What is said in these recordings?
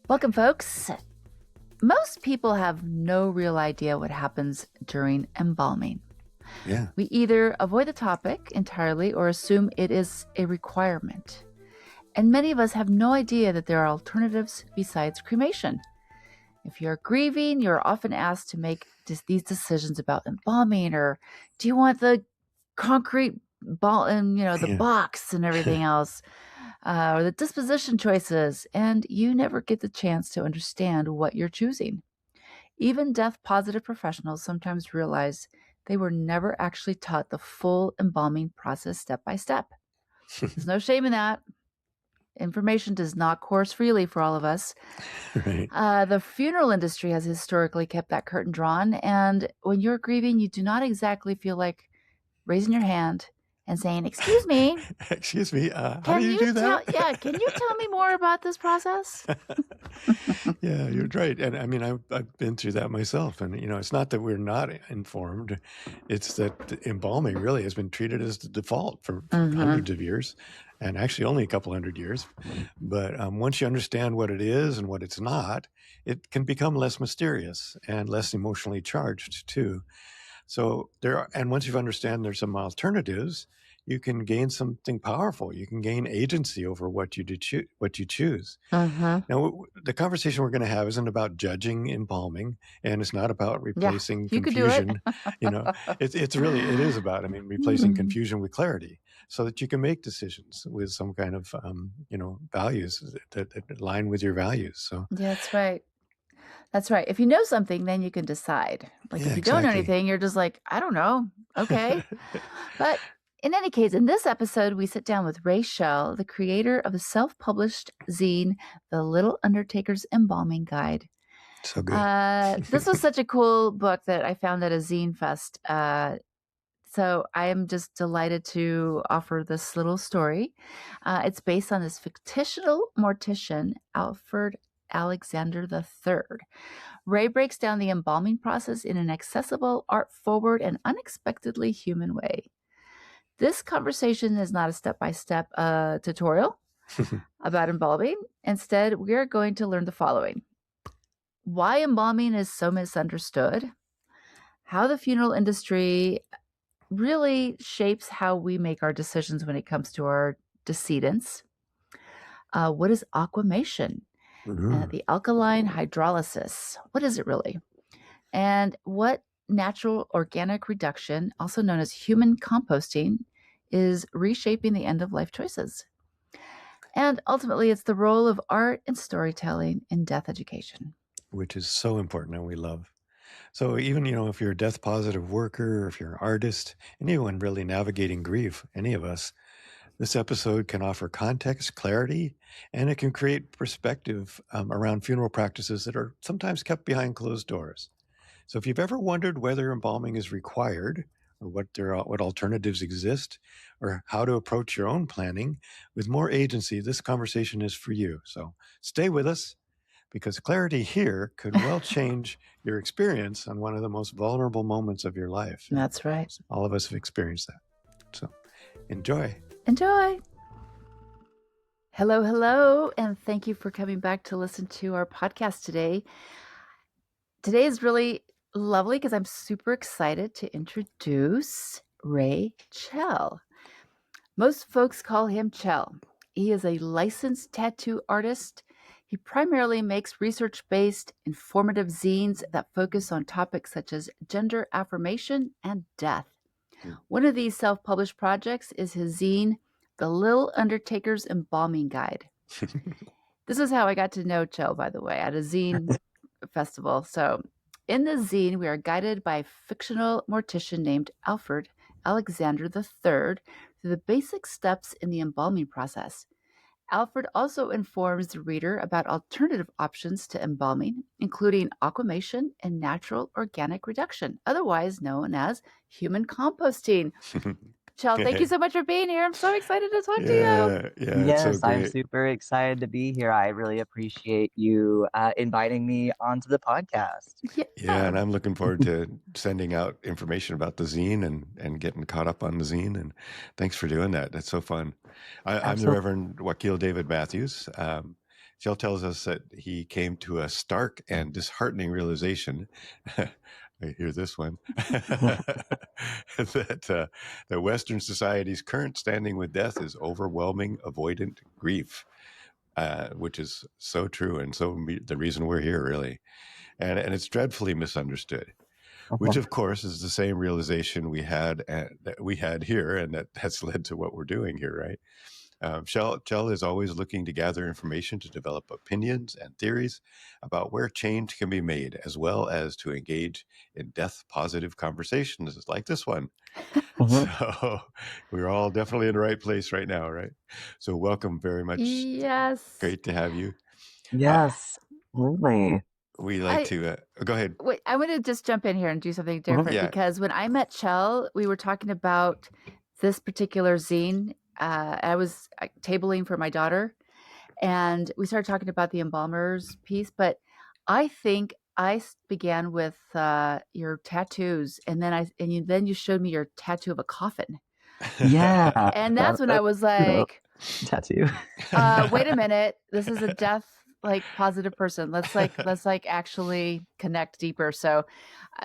Welcome, folks. Most people have no real idea what happens during embalming. Yeah. We either avoid the topic entirely or assume it is a requirement. And many of us have no idea that there are alternatives besides cremation. If you're grieving, you're often asked to make these decisions about embalming, or do you want the concrete ball and the Yeah. box and everything else, or the disposition choices, and you never get the chance to understand what you're choosing. Even death-positive professionals sometimes realize they were never actually taught the full embalming process step by step. There's no shame in that. Information does not course freely for all of us. Right. The funeral industry has historically kept that curtain drawn, and when you're grieving, you do not exactly feel like raising your hand and saying, "Excuse me, Excuse me. How can do you do that? can you tell me more about this process?" Yeah, you're right. And I mean, I've been through that myself. And, it's not that we're not informed. It's that embalming really has been treated as the default for hundreds of years, and actually only a couple hundred years. But once you understand what it is and what it's not, it can become less mysterious and less emotionally charged too. So and once you understand there's some alternatives, you can gain something powerful. You can gain agency over what you choose. Now, the conversation we're going to have isn't about judging embalming, and it's not about replacing you could do it. confusion. It is about, replacing confusion with clarity, so that you can make decisions with some kind of, values that align with your values. So Yeah, that's right. That's right. If you know something, then you can decide. Like yeah, if you don't know exactly. anything, you're just like, I don't know. Okay. But in any case, in this episode, we sit down with Ray Chel, the creator of the self-published zine, The Little Undertaker's Embalming Guide. So good. This was such a cool book that I found at a zine fest. So I am just delighted to offer this little story. It's based on this fictional mortician, Alfred Alexander the Third. Ray breaks down the embalming process in an accessible, art-forward, and unexpectedly human way. This conversation is not a step-by-step tutorial about embalming. Instead, we are going to learn the following: why embalming is so misunderstood, how the funeral industry really shapes how we make our decisions when it comes to our decedents, what is aquamation, the alkaline hydrolysis, what is it really, and what natural organic reduction, also known as human composting, is reshaping the end-of-life choices. And ultimately, it's the role of art and storytelling in death education. Which is so important and we love. So even, if you're a death positive worker, or if you're an artist, anyone really navigating grief, any of us, this episode can offer context, clarity, and it can create perspective around funeral practices that are sometimes kept behind closed doors. So if you've ever wondered whether embalming is required, or what alternatives exist, or how to approach your own planning with more agency, this conversation is for you. So stay with us, because clarity here could well change your experience on one of the most vulnerable moments of your life. That's right. All of us have experienced that. So enjoy. Enjoy. Hello, and thank you for coming back to listen to our podcast today. Today is really lovely because I'm super excited to introduce Ray Chel. Most folks call him Chel. He is a licensed tattoo artist. He primarily makes research-based, informative zines that focus on topics such as gender affirmation and death. One of these self-published projects is his zine, The Little Undertaker's Embalming Guide. This is how I got to know Chel, by the way, at a zine festival. So in the zine, we are guided by a fictional mortician named Alfred Alexander the Third through the basic steps in the embalming process. Alfred also informs the reader about alternative options to embalming, including aquamation and natural organic reduction, otherwise known as human composting. Chel, thank you so much for being here. I'm so excited to talk to you. Yeah, it's so Yes, I'm great. super excited to be here. I really appreciate you inviting me onto the podcast. Yeah, and I'm looking forward to sending out information about the zine and getting caught up on the zine. And thanks for doing that. That's so fun. I'm the Absolutely. Reverend Wakil David Matthews. Chel tells us that he came to a stark and disheartening realization. I hear this one. that Western society's current standing with death is overwhelming, avoidant grief, which is so true and the reason we're here, really. And it's dreadfully misunderstood, which of course is the same realization we had here, and that's led to what we're doing here, right? Chel is always looking to gather information to develop opinions and theories about where change can be made, as well as to engage in death-positive conversations like this one. So we're all definitely in the right place right now, right? So welcome very much. Yes. Great to have you. Yes, absolutely. We like to go ahead. Wait, I'm going to just jump in here and do something different Yeah. because when I met Chel, we were talking about this particular zine. I was tabling for my daughter, and we started talking about the embalmers piece. But I think I began with your tattoos, and then you showed me your tattoo of a coffin. Yeah. And that's when I was like, tattoo. wait a minute, this is a death positive person. Let's actually connect deeper. So,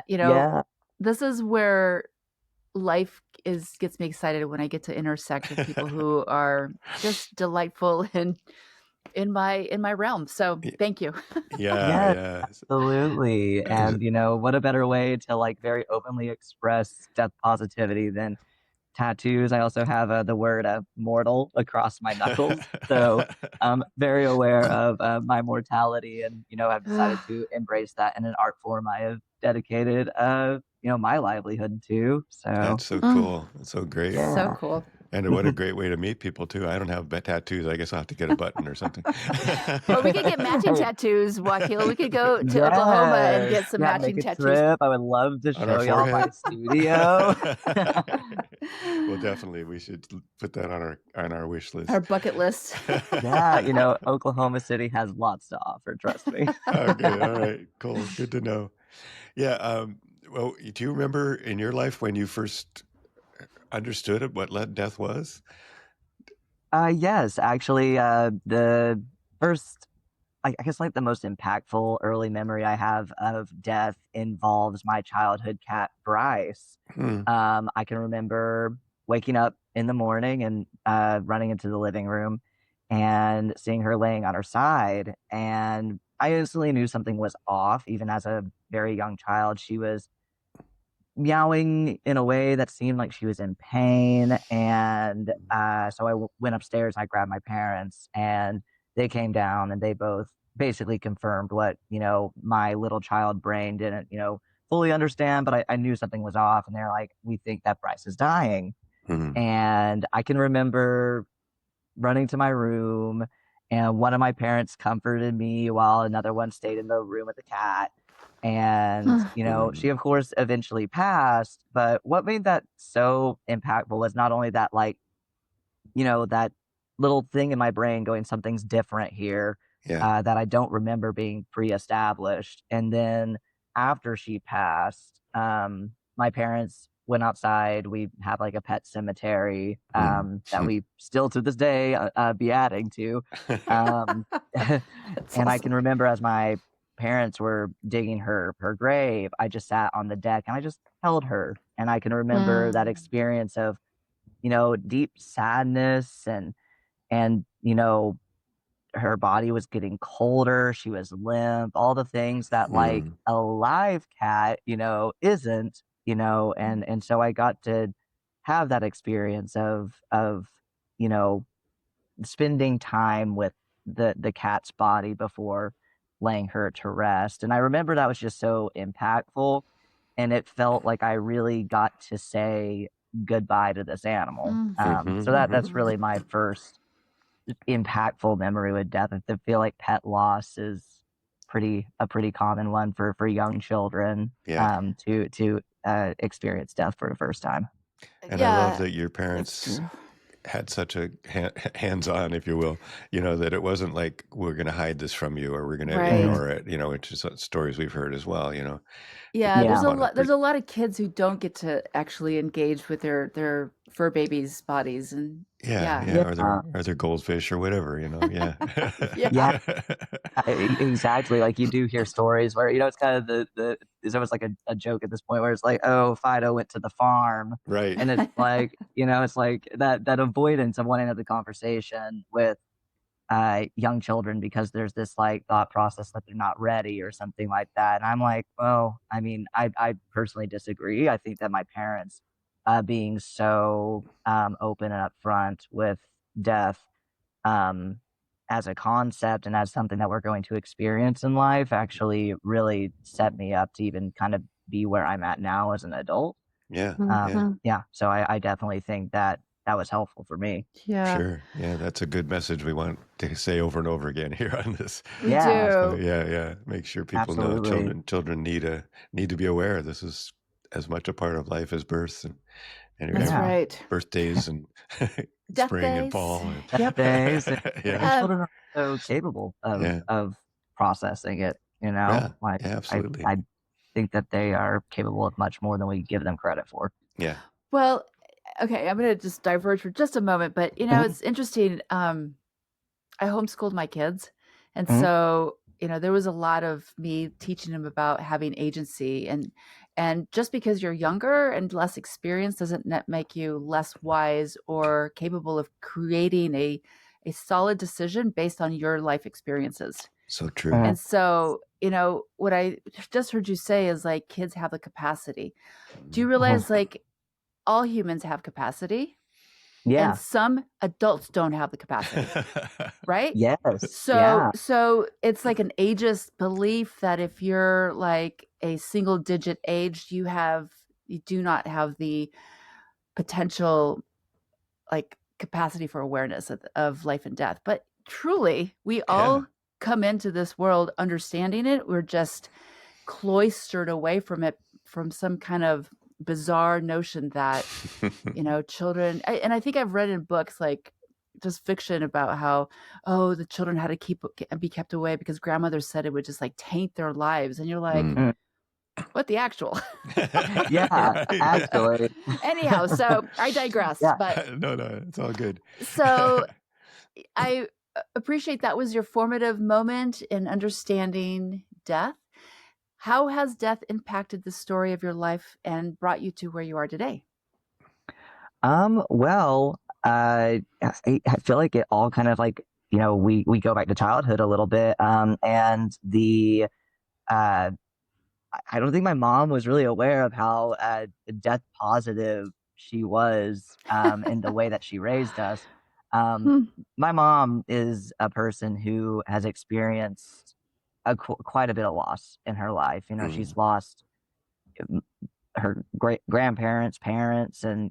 this is where life gets me excited when I get to intersect with people who are just delightful and in my realm. So thank you. Yeah. Absolutely. And what a better way to very openly express death positivity than tattoos. I also have the word mortal across my knuckles. So I'm very aware of my mortality, and I've decided to embrace that in an art form I have dedicated my livelihood to. So that's so cool. That's so great. Yeah. So cool. And what a great way to meet people too. I don't have tattoos. I guess I'll have to get a button or something. Well, we could get matching tattoos, Wakil. We could go to Oklahoma and get some matching make a tattoos. Trip. I would love to On our show y'all my forehead? studio. Well, definitely, we should put that on our wish list. Our bucket list. Yeah, Oklahoma City has lots to offer. Trust me. Okay, all right, cool, good to know. Yeah. Well, do you remember in your life when you first understood what death was? Yes, actually, the first, I guess, the most impactful early memory I have of death involves my childhood cat, Bryce. I can remember waking up in the morning and running into the living room and seeing her laying on her side. And I instantly knew something was off. Even as a very young child, she was meowing in a way that seemed like she was in pain. And so I went upstairs. I grabbed my parents, and they came down, and they both basically confirmed what my little child brain didn't fully understand, but I knew something was off. And they're like, "We think that Bryce is dying." And I can remember running to my room, and one of my parents comforted me while another one stayed in the room with the cat. And she of course eventually passed, but what made that so impactful was not only that that little thing in my brain going, something's different here, that I don't remember being pre-established. And then after she passed, my parents went outside. We have a pet cemetery that we still to this day be adding to. And I can remember as my parents were digging her grave, I just sat on the deck and I just held her. And I can remember that experience of deep sadness, and her body was getting colder, she was limp, all the things that a live cat isn't, and so I got to have that experience of spending time with the cat's body before laying her to rest. And I remember that was just so impactful, and it felt like I really got to say goodbye to this animal. So that's really my first impactful memory with death. I feel like pet loss is a pretty common one for young children to experience death for the first time. And I love that your parents had such a hands-on, if you will, that it wasn't like we're going to hide this from you or we're going to ignore it, which is stories we've heard as well, Yeah, Yeah. there's a lot of kids who don't get to actually engage with their fur babies' bodies, and Yeah, or their goldfish or whatever, yeah. Yeah, exactly. Like you do hear stories where, it's kind of it's almost like a joke at this point where it's like, oh, Fido went to the farm. Right. And it's like, it's like that avoidance of wanting to have the conversation with young children because there's this like thought process that they're not ready or something like that. And I'm like, well, I mean, I personally disagree. I think that my parents being so open and upfront with death um, as a concept and as something that we're going to experience in life actually really set me up to even kind of be where I'm at now as an adult. Yeah. Yeah. So I definitely think that was helpful for me. Yeah. Sure. Yeah, that's a good message we want to say over and over again here on this. We Yeah. do. So, yeah. Make sure people know Absolutely. children need to be aware this is as much a part of life as birth and That's Yeah. right. birthdays and Death spring and days. fall. Death days. And Yeah. children are so capable of processing it, Yeah. like Yeah, absolutely. I think that they are capable of much more than we give them credit for. Yeah. Well, okay, I'm going to just diverge for just a moment, but it's interesting. I homeschooled my kids, and so there was a lot of me teaching them about having agency, and just because you're younger and less experienced doesn't make you less wise or capable of creating a solid decision based on your life experiences. So true. And so, what I just heard you say is like kids have the capacity. Do you realize like all humans have capacity? Yeah. And some adults don't have the capacity, right? Yes. So it's like an ageist belief that if you're like a single digit age, you do not have the potential like capacity for awareness of life and death. But truly, we all come into this world understanding it. We're just cloistered away from it from some kind of bizarre notion that children, and I think I've read in books like just fiction about how the children had to be kept away because grandmothers said it would just like taint their lives, and you're like, what the actual? Yeah, Right. actually. Anyhow, so I digress. Yeah. But No, it's all good. So I appreciate that was your formative moment in understanding death. How has death impacted the story of your life and brought you to where you are today? Well, I feel like it all kind of like, we go back to childhood a little bit. And I don't think my mom was really aware of how death positive she was in the way that she raised us. My mom is a person who has experienced quite a bit of loss in her life. She's lost her great grandparents, parents, and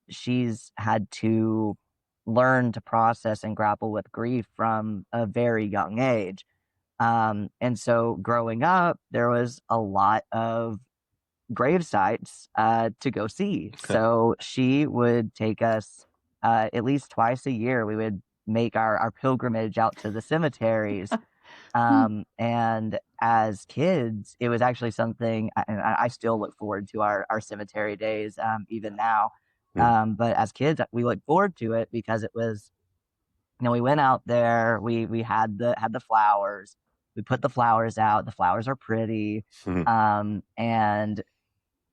she's had to learn to process and grapple with grief from a very young age. And so growing up, there was a lot of grave sites to go see. So she would take us at least twice a year. We would make our pilgrimage out to the cemeteries. And as kids, it was actually something, and I still look forward to our cemetery days, even now. But as kids, we looked forward to it because it was, we went out there, we had the flowers, we put the flowers out, the flowers are pretty. And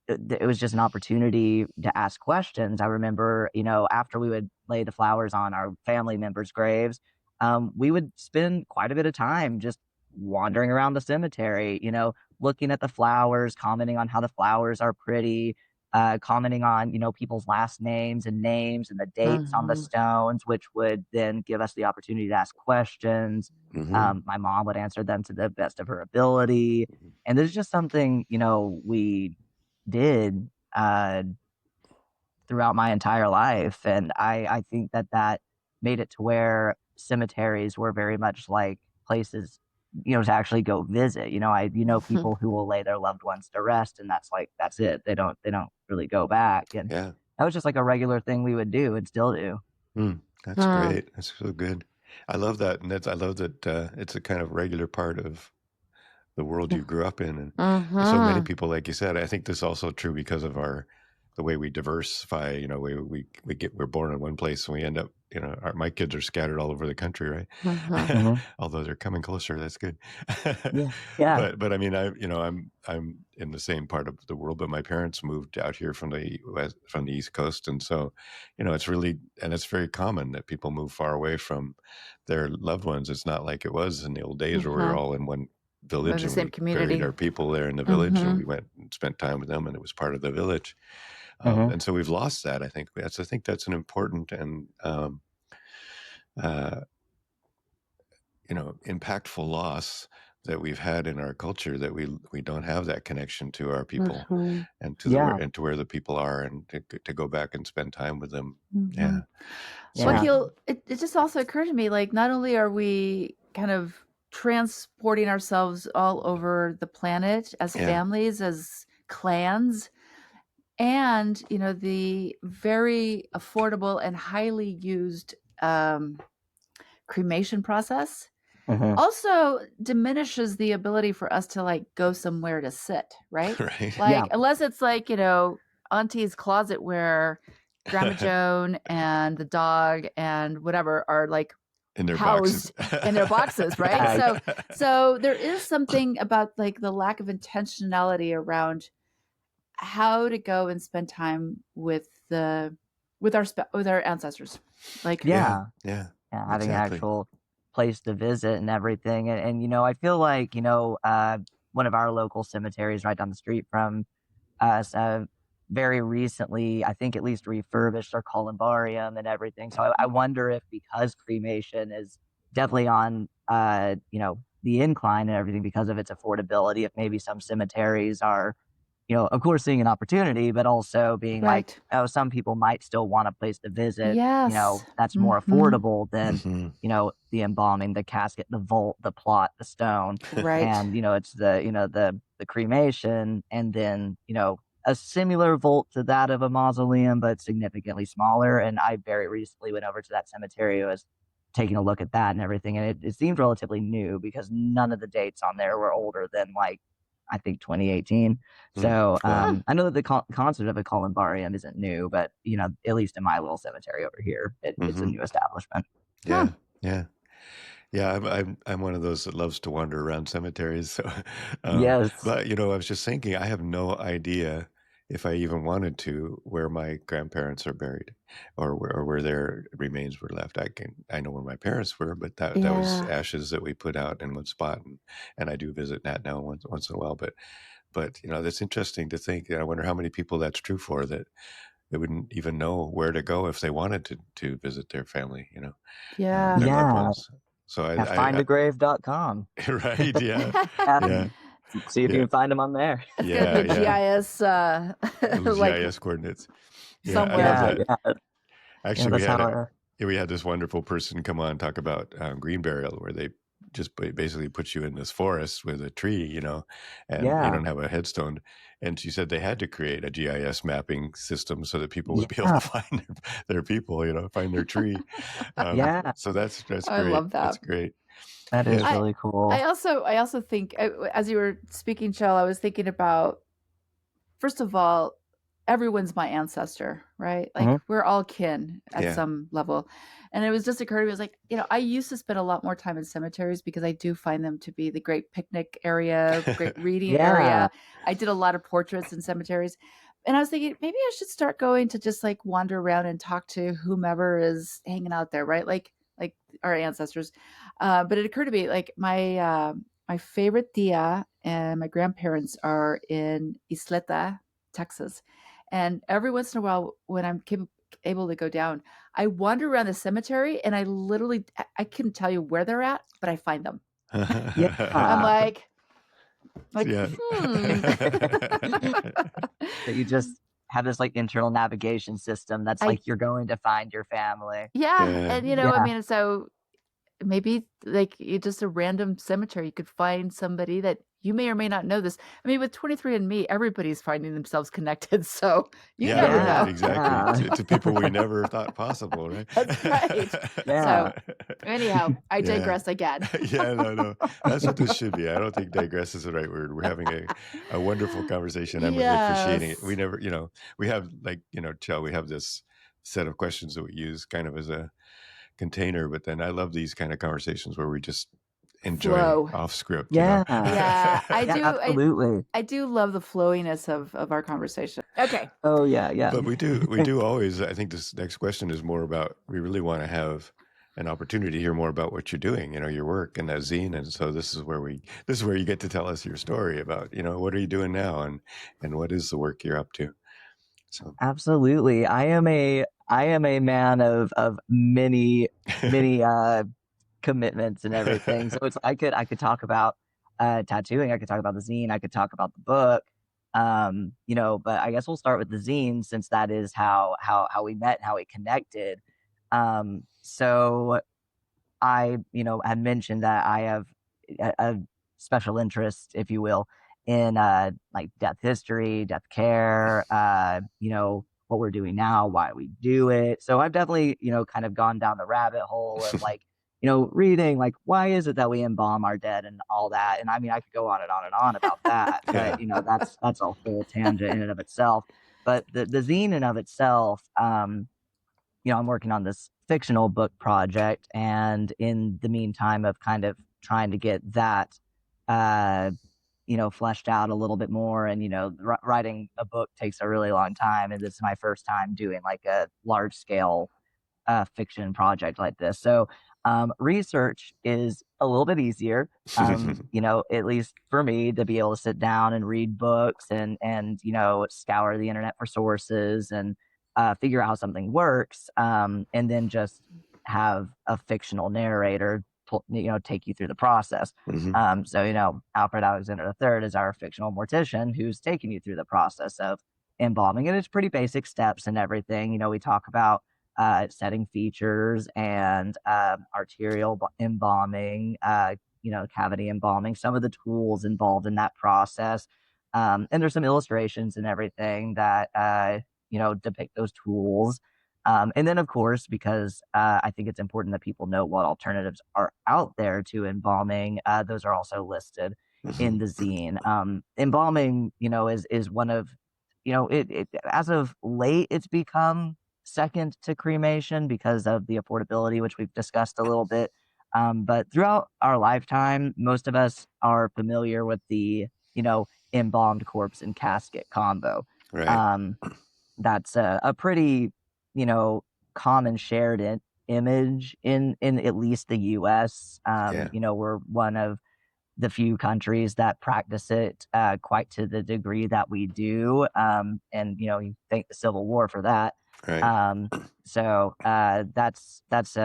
it was just an opportunity to ask questions. I remember, after we would lay the flowers on our family members' graves, we would spend quite a bit of time just wandering around the cemetery, looking at the flowers, commenting on how the flowers are pretty, commenting on, people's last names and the dates on the stones, which would then give us the opportunity to ask questions. My mom would answer them to the best of her ability. And there's just something, we did throughout my entire life. And I think that made it to where cemeteries were very much like places, to actually go visit. People who will lay their loved ones to rest, and that's it. They don't really go back. And that was just like a regular thing we would do and still do. That's great. That's so good. I love that, and I love that it's a kind of regular part of the world you grew up in, and so many people, like you said. I think this is also true because of the way we diversify. You know, we're born in one place and we end up. You know, my kids are scattered all over the country, right? Although they're coming closer, that's good. Yeah. But I mean, I'm in the same part of the world, but my parents moved out here from the East Coast, and so, you know, it's very common that people move far away from their loved ones. It's not like it was in the old days where we were all in one village the and same we community. buried our people there in the village and we went and spent time with them and it was part of the village. And so we've lost that. I think that's an important and impactful loss that we've had in our culture, that we don't have that connection to our people and to where the people are, and to go back and spend time with them. Yeah. So Akil, it just also occurred to me, like, not only are we kind of transporting ourselves all over the planet as families, as clans, and, you know, the very affordable and highly used cremation process also diminishes the ability for us to, like, go somewhere to sit, right? Right. Like, unless it's like, you know, Auntie's closet where Grandma Joan and the dog and whatever are, like, in their housed boxes. in their boxes, right? So there is something about, like, the lack of intentionality around how to go and spend time with our ancestors. Like, having exactly. an actual place to visit and everything. And you know, I feel like, you know, one of our local cemeteries right down the street from us, very recently, I think, at least refurbished their columbarium and everything. So I wonder if, because cremation is definitely on, you know, the incline and everything because of its affordability, if maybe some cemeteries are, you know, of course, seeing an opportunity, but also being like, oh, some people might still want a place to visit. You know, that's more affordable than, you know, the embalming, the casket, the vault, the plot, the stone. And, you know, it's the cremation, and then, you know, a similar vault to that of a mausoleum, but significantly smaller. And I very recently went over to that cemetery. I was taking a look at that and everything, and it seemed relatively new because none of the dates on there were older than, like, I think 2018. So I know that the concept of a columbarium isn't new, but, you know, at least in my little cemetery over here, it's a new establishment. I'm one of those that loves to wander around cemeteries. So, Yes. but, you know, I was just thinking, I have no idea if I even wanted to where my grandparents are buried, or where their remains were left. I know where my parents were, but that was ashes that we put out in one spot, and I do visit that now once in a while. But you know, that's interesting to think. I wonder how many people that's true for, that they wouldn't even know where to go if they wanted to visit their family. You know, their loved ones. So findagrave.com. Right. Yeah. See if you can find them on there. It's gonna put GIS like GIS coordinates. somewhere. I love that. Actually, we we had this wonderful person come on and talk about green burial, where they just basically put you in this forest with a tree, you know, and you don't have a headstone. And she said they had to create a GIS mapping system so that people would be able to find their people, you know, find their tree. So that's great. I love that. That's great. That is really cool. I also think, as you were speaking, Chel, I was thinking about, first of all, everyone's my ancestor, right? Like, we're all kin at some level. And it was just occurred to me, I was like, you know, I used to spend a lot more time in cemeteries because I do find them to be the great picnic area, great reading area. I did a lot of portraits in cemeteries. And I was thinking, maybe I should start going to just, like, wander around and talk to whomever is hanging out there, right? Like our ancestors. But it occurred to me, like, my favorite tia and my grandparents are in Isleta, Texas. And every once in a while, when I'm able to go down, I wander around the cemetery, and I couldn't tell you where they're at, but I find them. I'm like, that you just have this, like, internal navigation system that's like you're going to find your family. And, you know, I mean, so maybe like just a random cemetery, you could find somebody that you may or may not know this. I mean, with 23andMe, everybody's finding themselves connected, so you Yeah, never right. know. Exactly. To people we never thought possible, right? That's right. Yeah. So anyhow, I Yeah. digress again. Yeah, no. That's what this should be. I don't think digress is the right word. We're having a wonderful conversation. I'm really appreciating it. We Yes. never, we have like, Chel, we have this set of questions that we use kind of as a container, but then I love these kind of conversations where we just enjoy Flow. off script, Yeah. Yeah, I Yeah, do. absolutely. I do love the flowiness of our conversation. Okay. Oh yeah, yeah. But we do always, I think this next question is more about, we really want to have an opportunity to hear more about what you're doing, your work and that zine. And so this is where you get to tell us your story about, what are you doing now and what is the work you're up to? So Absolutely. I am a man of many commitments and everything. So it's I could talk about tattooing, I could talk about the zine, I could talk about the book. But I guess we'll start with the zine since that is how we met, how we connected. So I, had mentioned that I have a special interest, if you will, in like death history, death care, what we're doing now, why we do it. So I've definitely, kind of gone down the rabbit hole of like, reading like why is it that we embalm our dead and all that. And I mean, I could go on and on and on about that, yeah. but that's a whole tangent in and of itself. But the zine in and of itself, I'm working on this fictional book project, and in the meantime of kind of trying to get that, uh, fleshed out a little bit more, and writing a book takes a really long time, and this is my first time doing like a large scale fiction project like this. So research is a little bit easier, at least for me to be able to sit down and read books and scour the internet for sources and figure out how something works, and then just have a fictional narrator take you through the process. Mhm. So Alfred Alexander the Third is our fictional mortician who's taking you through the process of embalming, and it's pretty basic steps and everything. We talk about setting features and arterial embalming, cavity embalming, some of the tools involved in that process. And there's some illustrations and everything that, depict those tools. And then, of course, because I think it's important that people know what alternatives are out there to embalming, those are also listed in Mhm. the zine. Embalming, is one of, it as of late, it's become second to cremation because of the affordability, which we've discussed a little bit. But throughout our lifetime, most of us are familiar with the, embalmed corpse and casket combo. Right. Um, that's a pretty, you know, common shared image in at least the U.S. Yeah. We're one of the few countries that practice it quite to the degree that we do. And you thank the Civil War for that. Right. That's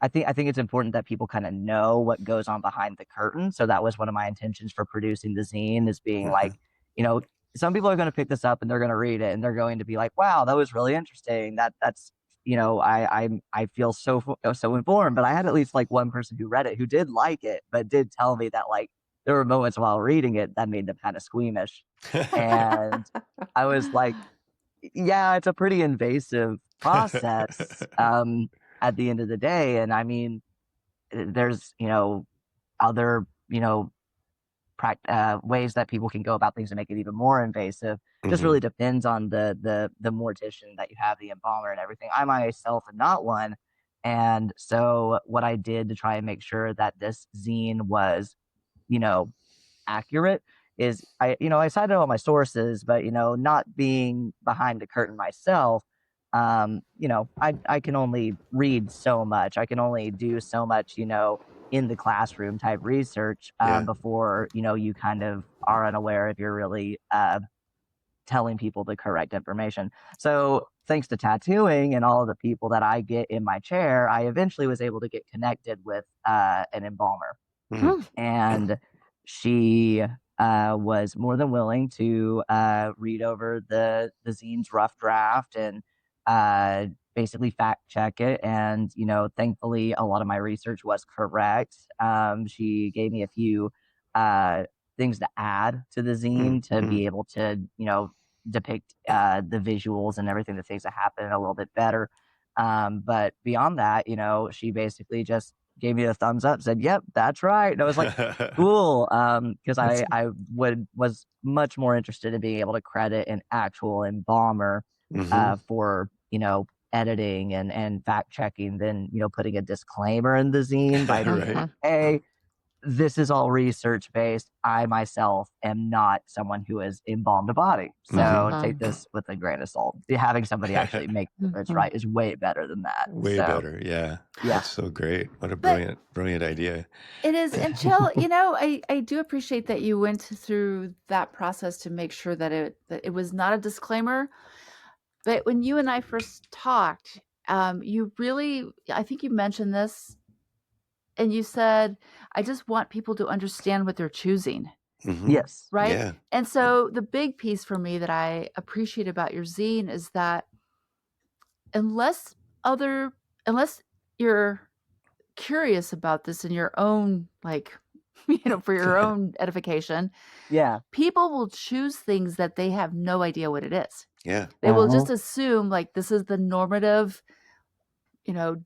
I think it's important that people kind of know what goes on behind the curtain. So that was one of my intentions for producing the zine, is being like, Mhm. you know, some people are going to pick this up and they're going to read it and they're going to be like, wow, that was really interesting. That's I feel so informed. But I had at least like one person who read it who did like it, but did tell me that like there were moments while reading it that made them kind of squeamish. And I was like, yeah, it's a pretty invasive process at the end of the day. And I mean, there's, other, ways that people can go about things to make it even more invasive. Just Mhm. really depends on the mortician that you have, the embalmer and everything. I myself am not one. And so what I did to try and make sure that this zine was, you know, accurate is I cited all my sources, but not being behind the curtain myself, I can only read so much. I can only do so much, in the classroom type research, Yeah. before you kind of are unaware if you're really telling people the correct information. So thanks to tattooing and all of the people that I get in my chair, I eventually was able to get connected with an embalmer, Mhm. Hmm. and she was more than willing to read over the zine's rough draft and basically fact check it. And, thankfully, a lot of my research was correct. She gave me a few things to add to the zine to be able to, depict the visuals and everything, the things that happen a little bit better. But beyond that, she basically just gave me a thumbs up, said, "Yep, that's right." And I was like, cool. Because I was much more interested in being able to credit an actual embalmer for, editing and fact checking than, putting a disclaimer in the zine by being Right. like, hey, this is all research based. I myself am not someone who has embalmed a body. So take this with a grain of salt. Having somebody actually make sure it's right is way better than that. Way better. Yeah. Yeah. That's so great. What a But brilliant idea. it is. And Chel, I do appreciate that you went through that process to make sure that it was not a disclaimer. But when you and I first talked, you really, I think you mentioned this, and you said, I just want people to understand what they're choosing. Yes. Right? Yeah. And so the big piece for me that I appreciate about your zine is that unless you're curious about this in your own, like, for your own edification, Yeah. people will choose things that they have no idea what it is. Yeah. They will just assume like this is the normative,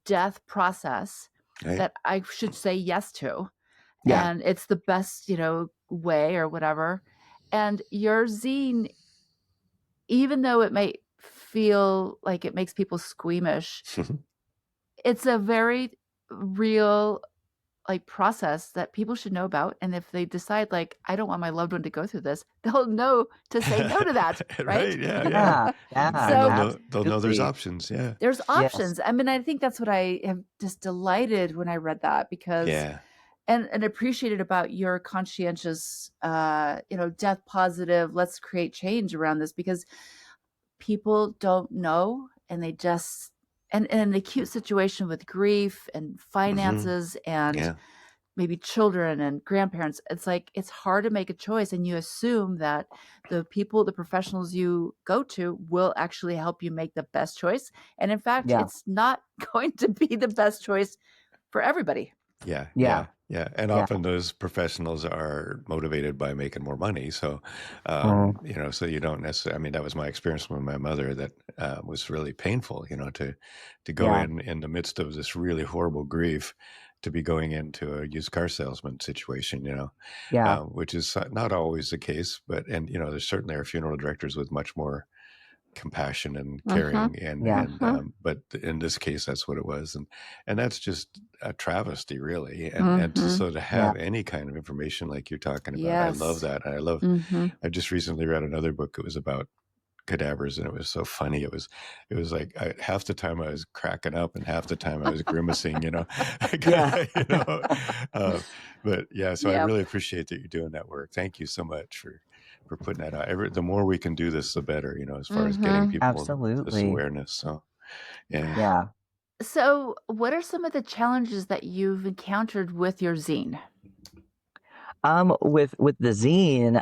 death process Right. that I should say yes to. Yeah. And it's the best, way or whatever. And your zine, even though it may feel like it makes people squeamish, it's a very real process that people should know about. And if they decide like, I don't want my loved one to go through this, they'll know to say no to that. Right? Yeah. Yeah. And they'll know there's options. Yeah. There's Yes. options. I mean, I think that's what I am just delighted when I read that, because and appreciated about your conscientious, death positive, let's create change around this, because people don't know, and they just, and in an acute situation with grief and finances and maybe children and grandparents, it's like, it's hard to make a choice, and you assume that the professionals you go to will actually help you make the best choice. And in fact, it's not going to be the best choice for everybody. Yeah. And often those professionals are motivated by making more money. So, so you don't necessarily, I mean, that was my experience with my mother, that was really painful, to go in the midst of this really horrible grief, to be going into a used car salesman situation, which is not always the case, but, there certainly are funeral directors with much more compassion and caring, but in this case, that's what it was, and that's just a travesty, really. And so to have any kind of information like you're talking about, I love that. I love. I just recently read another book. It was about cadavers, and it was so funny. It was like half the time I was cracking up and half the time I was grimacing, but so I really appreciate that you're doing that work. Thank you so much for putting that out. The more we can do this, the better, as far as getting people this awareness. So So what are some of the challenges that you've encountered with your zine? With the zine,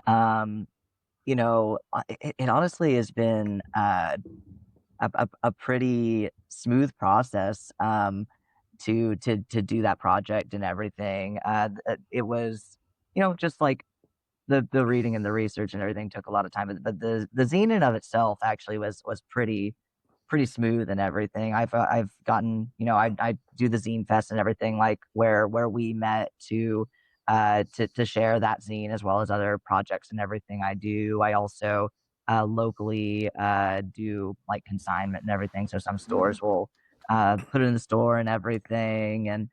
it honestly has been a pretty smooth process to do that project and everything. It was, just like the reading and the research and everything took a lot of time, but the zine in of itself actually was pretty smooth and everything. I've gotten, I do the zine fest and everything, like where we met to share that zine, as well as other projects and everything I do. I also locally do like consignment and everything. So some stores will put it in the store and everything. And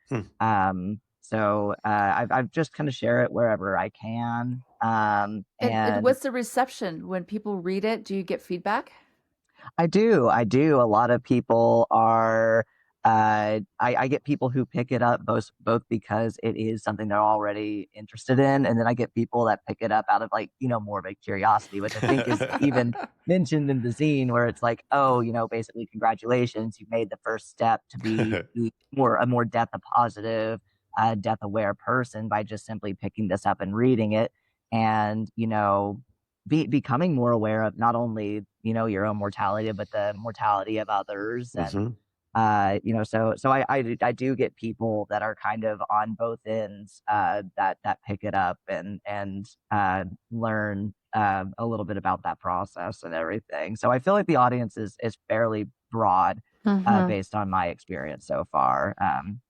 so I've just kind of share it wherever I can. And what's the reception when people read it? Do you get feedback? I do. A lot of people are. I get people who pick it up both because it is something they're already interested in, and then I get people that pick it up out of more of a curiosity, which I think is even mentioned in the zine, where it's like, oh, basically, congratulations, you made the first step to be a more death positive, death aware person by just simply picking this up and reading it, and becoming more aware of not only your own mortality, but the mortality of others. And So I do get people that are kind of on both ends, that pick it up and learn a little bit about that process and everything. So I feel like the audience is fairly broad, based on my experience so far.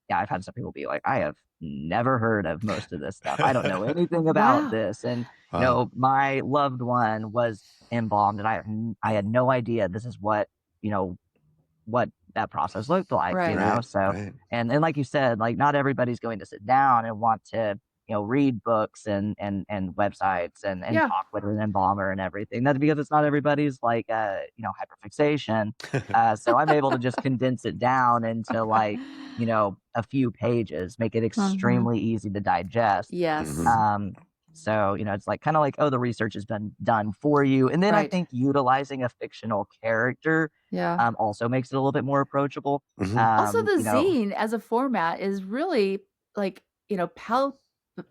Yeah, I've had some people be like, I have never heard of most of this stuff. I don't know anything about Wow. this. And Wow. my loved one was embalmed, and I had no idea this is what that process looked like, Right. Right. So, Right. and like you said, like not everybody's going to sit down and want to, read books and websites and Yeah. talk with an embalmer and everything. That's because it's not everybody's like, hyperfixation. So I'm able to just condense it down into like, a few pages, make it extremely easy to digest. Yes. Mhm. So, it's like kind of like, oh, the research has been done for you. And then I Right. think utilizing a fictional character Yeah. also makes it a little bit more approachable. Mhm. Also, the You know, zine as a format is really like,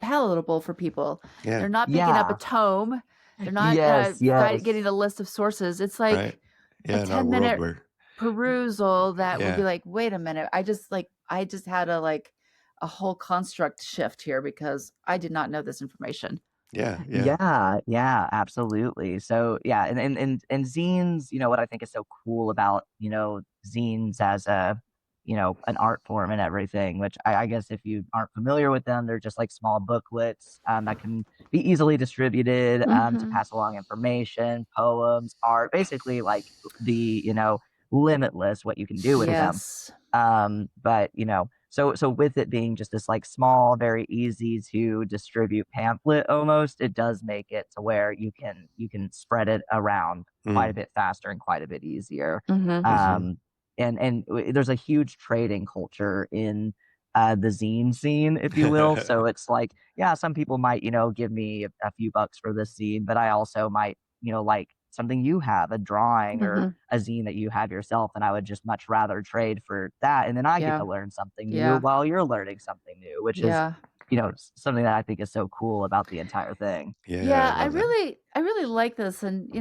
palatable for people. Yeah. They're not picking up a yeah, tome. They're not yes, yes, getting a list of sources. It's Right. like a Yeah. In our world 10-minute where, perusal that will be yeah. like, wait a minute, I just had a whole construct shift here because I did not know this information. Yeah. Yeah. yeah, absolutely. So yeah, and zines, what I think is so cool about zines as a an art form and everything, which I guess if you aren't familiar with them, they're just like small booklets that can be easily distributed to Mhm. pass along information, poems, art, basically like the limitless what you can do with them. Yes. But so with it being just this like small, very easy to distribute pamphlet almost, it does make it to where you can spread it around quite a Mm. bit faster and quite a bit easier. Mhm. Mhm. Um, and there's a huge trading culture in the zine scene, if you will. So it's like, yeah, some people might give me a few bucks for this zine, but I also might like something you have, a drawing or Mhm. a zine that you have yourself, and I would just much rather trade for that, and then I get Yeah. to learn something new Yeah. while you're learning something new, which is, Yeah. something that I think is so cool about the entire thing. Yeah. I Yeah, love that. I really like this, and,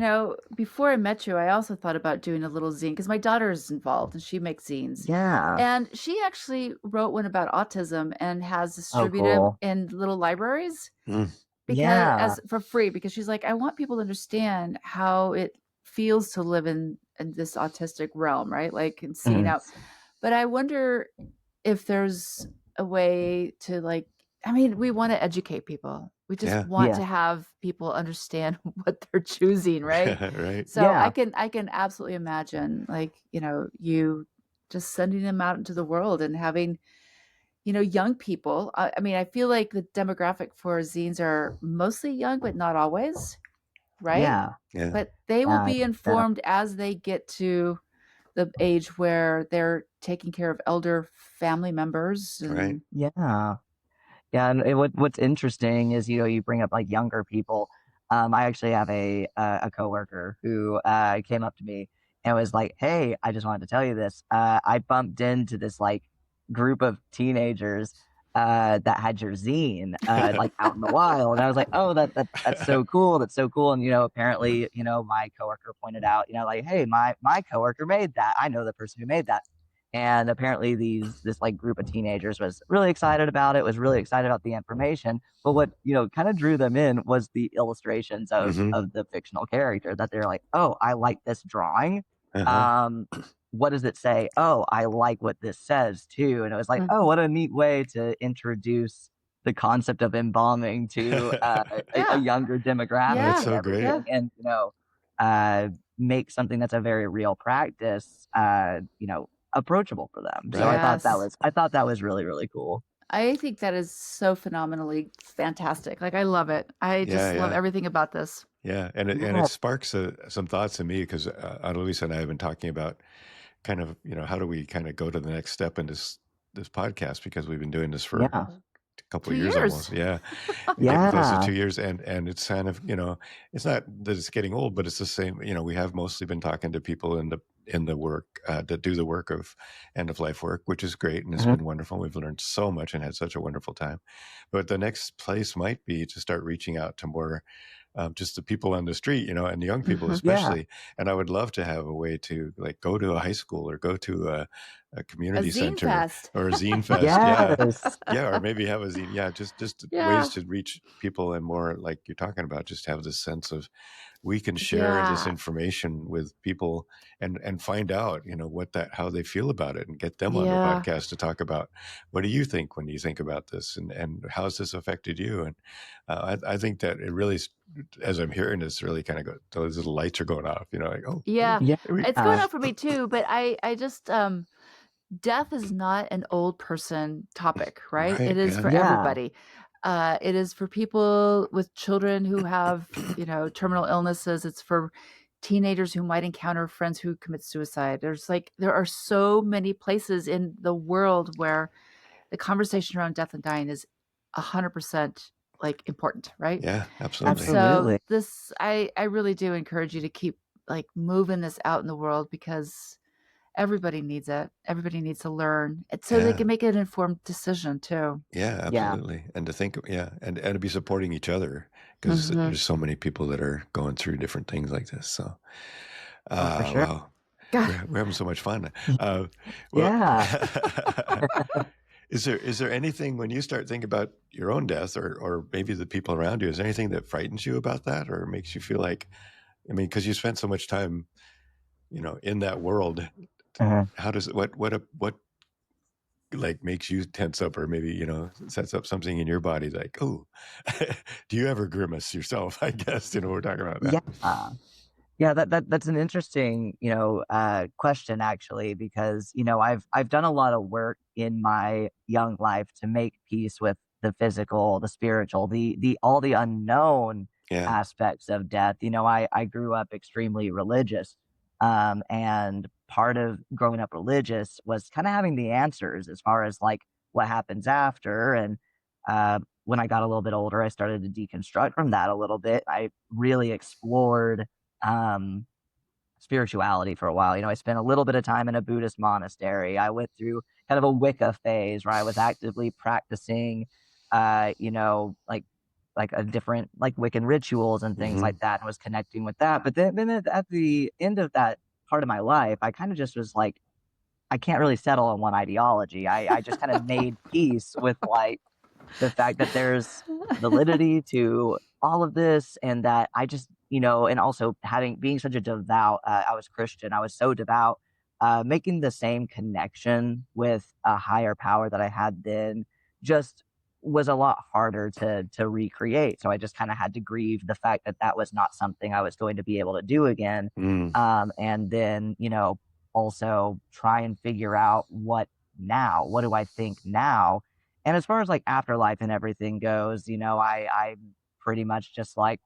before I met you, I also thought about doing a little zine because my daughter is involved and she makes zines, Yeah. and she actually wrote one about autism and has Oh, distributed 'em cool. in little libraries Mm. because Yeah. as for free, because she's like, "I want people to understand how it feels to live in this autistic realm," right? Like, and seeing Mhm. out but I wonder if there's a way to I mean, we want to educate people. We just Yeah. want Yeah. to have people understand what they're choosing, right? Right. So Yeah. I can absolutely imagine you just sending them out into the world and having, young people. I mean, I feel like the demographic for zines are mostly young, but not always, right? Yeah. Yeah. But they will Yeah. be Yeah. informed as they get to the age where they're taking care of elder family members Right. and Yeah. Yeah, and what's interesting is, you bring up like younger people. I actually have a coworker who came up to me and was like, "Hey, I just wanted to tell you this. I bumped into this like group of teenagers that had your zine like out in the wild." And I was like, "Oh, that's so cool. That's so cool." And apparently, my coworker pointed out, like, "Hey, my coworker made that. I know the person who made that." And apparently this like group of teenagers was really excited about it, was really excited about the information. But what, kind of drew them in was the illustrations of Mhm. of the fictional character, that they're like, "Oh, I like this drawing. Uh-huh. Um, what does it say? Oh, I like what this says too." And it was like, oh, Mhm. what a neat way to introduce the concept of embalming to a Yeah. younger demographic That's Yeah. and so great. Yeah. everything. And uh, make something that's a very real practice, approachable for them. So I Right. thought that Yes. was I thought that was really, really cool. I think that is so phenomenally fantastic. Like, I love it. I Yeah. just love Yeah. everything about this. Yeah. And it Yeah, sparks some thoughts in me because Annalisa and I have been talking about kind of, how do we kind of go to the next step in this podcast, because we've been doing this for yeah, a couple 2 of years years. almost. Yeah. Getting close to yeah, 2 years, and it's kind of, it's not that it's getting old, but it's the same. We have mostly been talking to people in the work that do the work of end of life work, which is great, and it's mhm, been wonderful. We've learned so much and had such a wonderful time. But the next place might be to start reaching out to more just the people on the street, and the young people especially. And I would love to have a way to like go to a high school or go to a community zine center fest. or a zine fest. Yes. Yeah, or maybe have a zine. Yeah, just ways to reach people, and more like you're talking about, just have this sense of we can share this information with people and find out, how they feel about it, and get them on the podcast to talk about, what do you think when you think about this, and how's this affected you? And I think that it really, as I'm hearing this, really kind of those little lights are going off, like, oh Yeah, Yeah. it's going up for me too. But I just death is not an old person topic, right? It is for everybody. It is for people with children who have, terminal illnesses. It's for teenagers who might encounter friends who commit suicide. There are so many places in the world where the conversation around death and dying is 100% like important, right? Yeah, absolutely. Absolutely. So I really do encourage you to keep like moving this out in the world, because everybody needs it. Everybody needs to learn so they can make an informed decision too. Yeah, absolutely. And to think, and to be supporting each other, because there's so many people that are going through different things like this. So, For sure. wow, we're having so much fun. Is there anything, when you start thinking about your own death, or maybe the people around you, is there anything that frightens you about that, or makes you feel like, because you spent so much time, in that world, how does what like makes you tense up, or maybe, sets up something in your body like, oh, do you ever grimace yourself? I guess, we're talking about that. Yeah, that's an interesting, question actually, because, I've done a lot of work in my young life to make peace with the physical, the spiritual, the all the unknown aspects of death. I grew up extremely religious. And part of growing up religious was kind of having the answers as far as like what happens after. And when I got a little bit older, I started to deconstruct from that a little bit. I really explored um, spirituality for a while. I spent a little bit of time in a Buddhist monastery. I went through kind of a Wicca phase where I was actively practicing, like a different like Wiccan rituals and things like that, and was connecting with that. But then at the end of that part of my life, I kind of just was like, I can't really settle on one ideology. I just kind of made peace with like the fact that there's validity to all of this, and that I just, and also being such a devout, I was Christian, I was so devout, making the same connection with a higher power that I had then just was a lot harder to recreate. So I just kind of had to grieve the fact that that was not something I was going to be able to do again. And then, also try and figure out what do I think now? And as far as like afterlife and everything goes, I'm pretty much just like,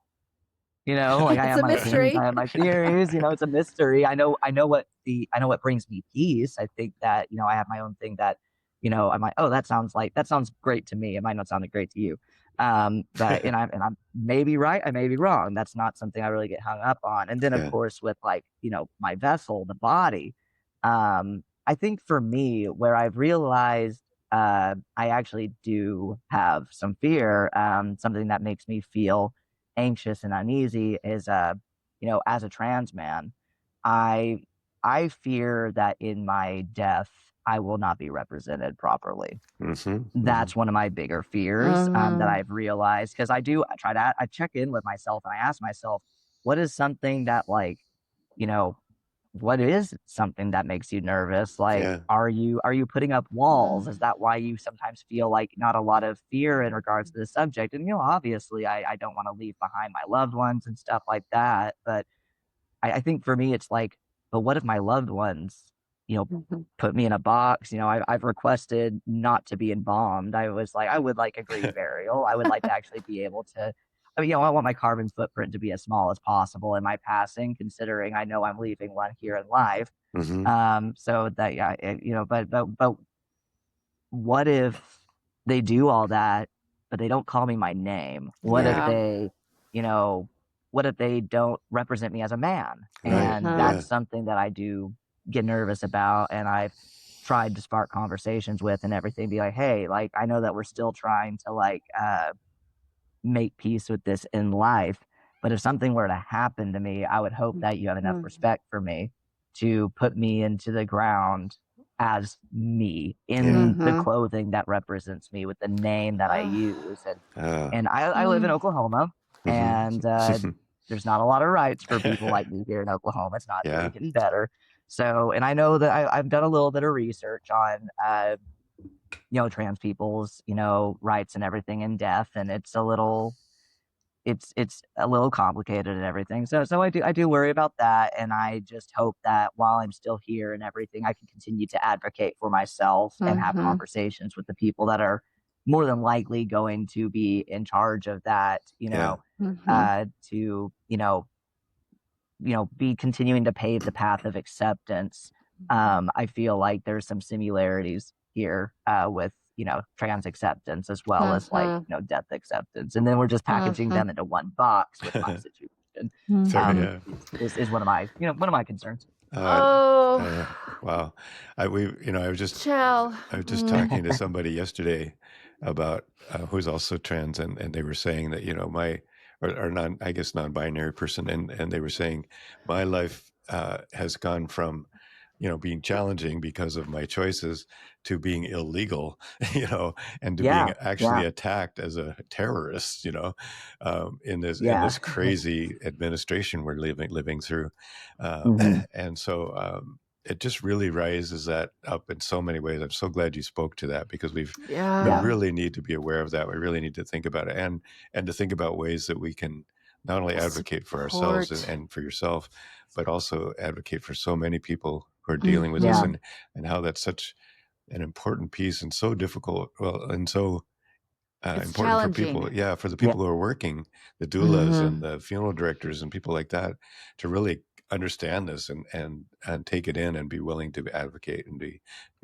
like I It's have a my opinions, mystery. I have my theories, it's a mystery. I know what brings me peace. I think that, I have my own thing that, I'm like, oh, that sounds great to me. It might not sound great to you. But I'm maybe right, I may be wrong. That's not something I really get hung up on. And then of course with like, my vessel, the body, I think for me, where I've realized I actually do have some fear, something that makes me feel anxious and uneasy is, as a trans man, I fear that in my death, I will not be represented properly. That's one of my bigger fears, that I've realized, because I check in with myself and I ask myself, what is something that like, what is something that makes you nervous? Like, are you putting up walls? Is that why you sometimes feel like not a lot of fear in regards to the subject? And, obviously I don't want to leave behind my loved ones and stuff like that. But I think for me, it's like, but what if my loved ones, put me in a box? I've requested not to be embalmed. I was like, I would like a green burial. I would like to actually be able to, I want my carbon footprint to be as small as possible in my passing, considering I know I'm leaving one here in life. So that, but what if they do all that, but they don't call me my name? What if they, what if they don't represent me as a man? And that's something that I do get nervous about. And I've tried to spark conversations with and everything, be like, hey, like, I know that we're still trying to like, make peace with this in life. But if something were to happen to me, I would hope that you have enough respect for me to put me into the ground as me in the clothing that represents me with the name that I use. And I live in Oklahoma, and there's not a lot of rights for people like me here in Oklahoma. It's not really getting better. So, and I know that I've done a little bit of research on, trans people's, rights and everything in death, and it's a little complicated and everything. So I do worry about that, and I just hope that while I'm still here and everything, I can continue to advocate for myself and have conversations with the people that are more than likely going to be in charge of that, to be continuing to pave the path of acceptance. I feel like there's some similarities here with trans acceptance as well as death acceptance, and then we're just packaging them into one box with my situation. Is one of my concerns. Wow. I was just talking to somebody yesterday about who's also trans, and they were saying that or non-binary person, and they were saying my life has gone from being challenging because of my choices to being illegal, and to being actually attacked as a terrorist, in this crazy administration we're living through. And so it just really raises that up in so many ways. I'm so glad you spoke to that, because we really need to be aware of that. We really need to think about it, and to think about ways that we can not only advocate for ourselves and for yourself, but also advocate for so many people who are dealing with this, and how that's such an important piece and so difficult. Well, and so important for people. Yeah. For the people who are working, the doulas and the funeral directors and people like that, to really understand this and take it in and be willing to advocate and be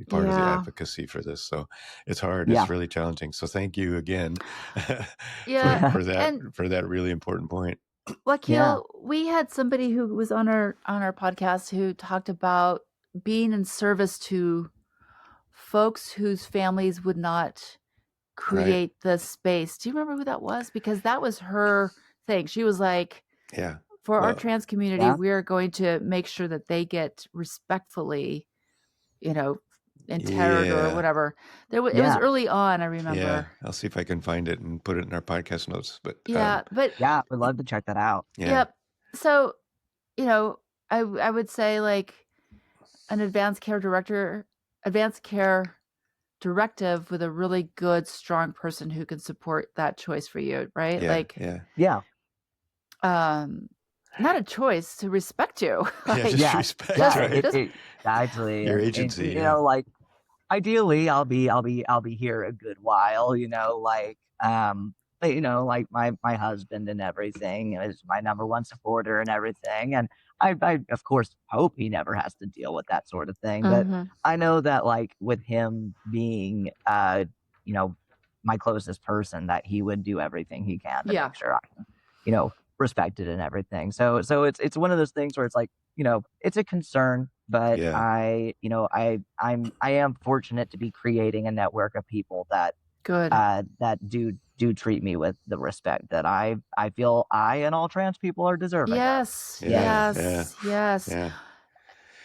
part of the advocacy for this. So it's hard. It's really challenging. So thank you again for that really important point. Wakil, we had somebody who was on our podcast who talked about being in service to folks whose families would not create the space. Do you remember who that was? Because that was her thing. She was like, for our trans community, we're going to make sure that they get respectfully, interred or whatever. It was early on, I remember. Yeah, I'll see if I can find it and put it in our podcast notes. But I'd love to check that out. Yep. So, I would say like an advanced care directive with a really good, strong person who can support that choice for you, right? Not a choice, to respect you. Respect, right? Exactly. Your agency. And, ideally, I'll be here a good while. Like my husband and everything is my number one supporter and everything, and I of course hope he never has to deal with that sort of thing. But I know that like with him being my closest person, that he would do everything he can to make sure I'm respected and everything. So it's one of those things where it's like, it's a concern, but I am fortunate to be creating a network of people that that do treat me with the respect that I feel I and all trans people are deserving. Yes.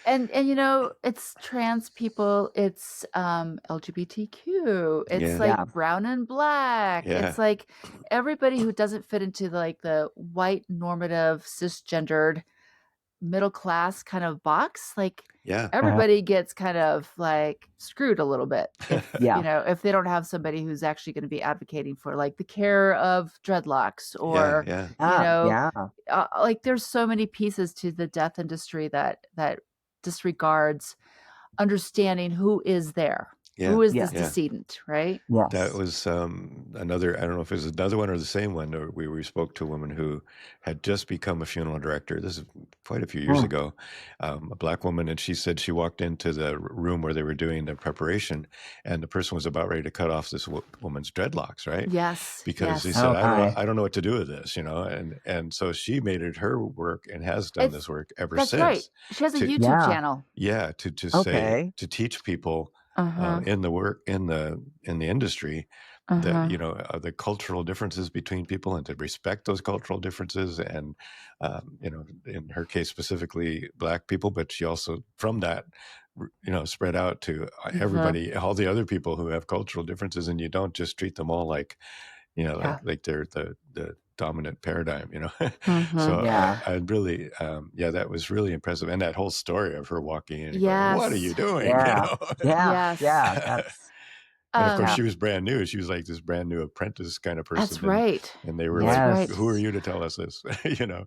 And it's trans people, it's LGBTQ, it's like brown and black. It's like everybody who doesn't fit into like the white normative cisgendered middle class kind of box. Like everybody gets kind of like screwed a little bit if if they don't have somebody who's actually going to be advocating for like the care of dreadlocks or like there's so many pieces to the death industry that disregards understanding who is there. Who is this decedent, right? That was another, I don't know if it was another one or the same one, or we spoke to a woman who had just become a funeral director. This is quite a few years ago, a Black woman, and she said she walked into the room where they were doing the preparation, and the person was about ready to cut off this woman's dreadlocks, right? Yes. Because he said, I don't know what to do with this, and so she made it her work and has done this work ever since. That's right. She has a YouTube channel. Yeah, to just say, to teach people in the work in the industry Uh-huh. the cultural differences between people and to respect those cultural differences. And, in her case, specifically Black people, but she also from that, spread out to everybody, all the other people who have cultural differences, and you don't just treat them all like, Yeah. like they're the dominant paradigm, Mhm. So Yeah. I really, that was really impressive. And that whole story of her walking in and going, "What are Yes. you doing?" Yeah. Yeah. Yes. Yeah. That's And of course, Um, she was brand new. She was like this brand new apprentice kind of that's person, right. and they were That's like, right. "Who are you to tell us this?"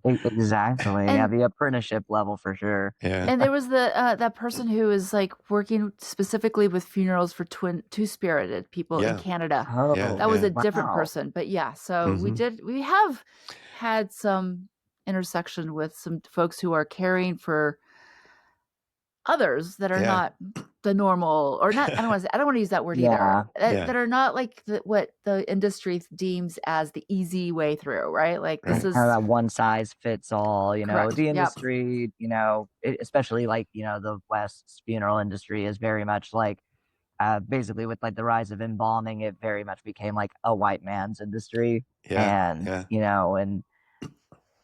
exactly. Yeah, And the apprenticeship level for sure. Yeah, and there was the that person who was like working specifically with funerals for two-spirited people in yeah, Canada. yeah, That Oh, was yeah. a different wow. person. But yeah, so Hmm. we have had some intersection with some folks who are caring for others that are Yeah, not the normal, or not, I don't want to use that word either. Yeah. yeah, That are not like what the industry deems as the easy way through, right? Like this Kind right. of is that one size fits all, correct. the Yep. industry, especially like, the West's funeral industry is very much like, basically with like the rise of embalming, it very much became like a white man's industry. Yeah, And, yeah,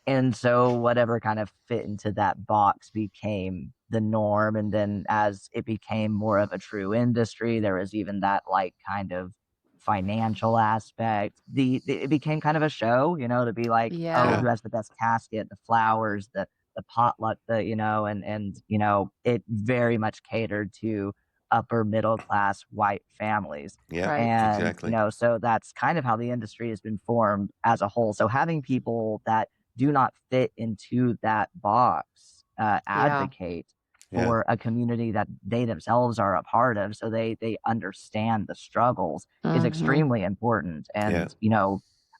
and so whatever kind of fit into that box became the norm. And then as it became more of a true industry, there was even that like kind of financial aspect. It became kind of a show, to be like, oh, Yeah. who has the best casket, the flowers, the potluck, and it very much catered to upper middle class white families. yeah, Right. And, exactly. so that's kind of how the industry has been formed as a whole. So having people that do not fit into that box Yeah. advocate Yeah, for a community that they themselves are a part of, so they understand the struggles, is Mhm. extremely important. yeah, And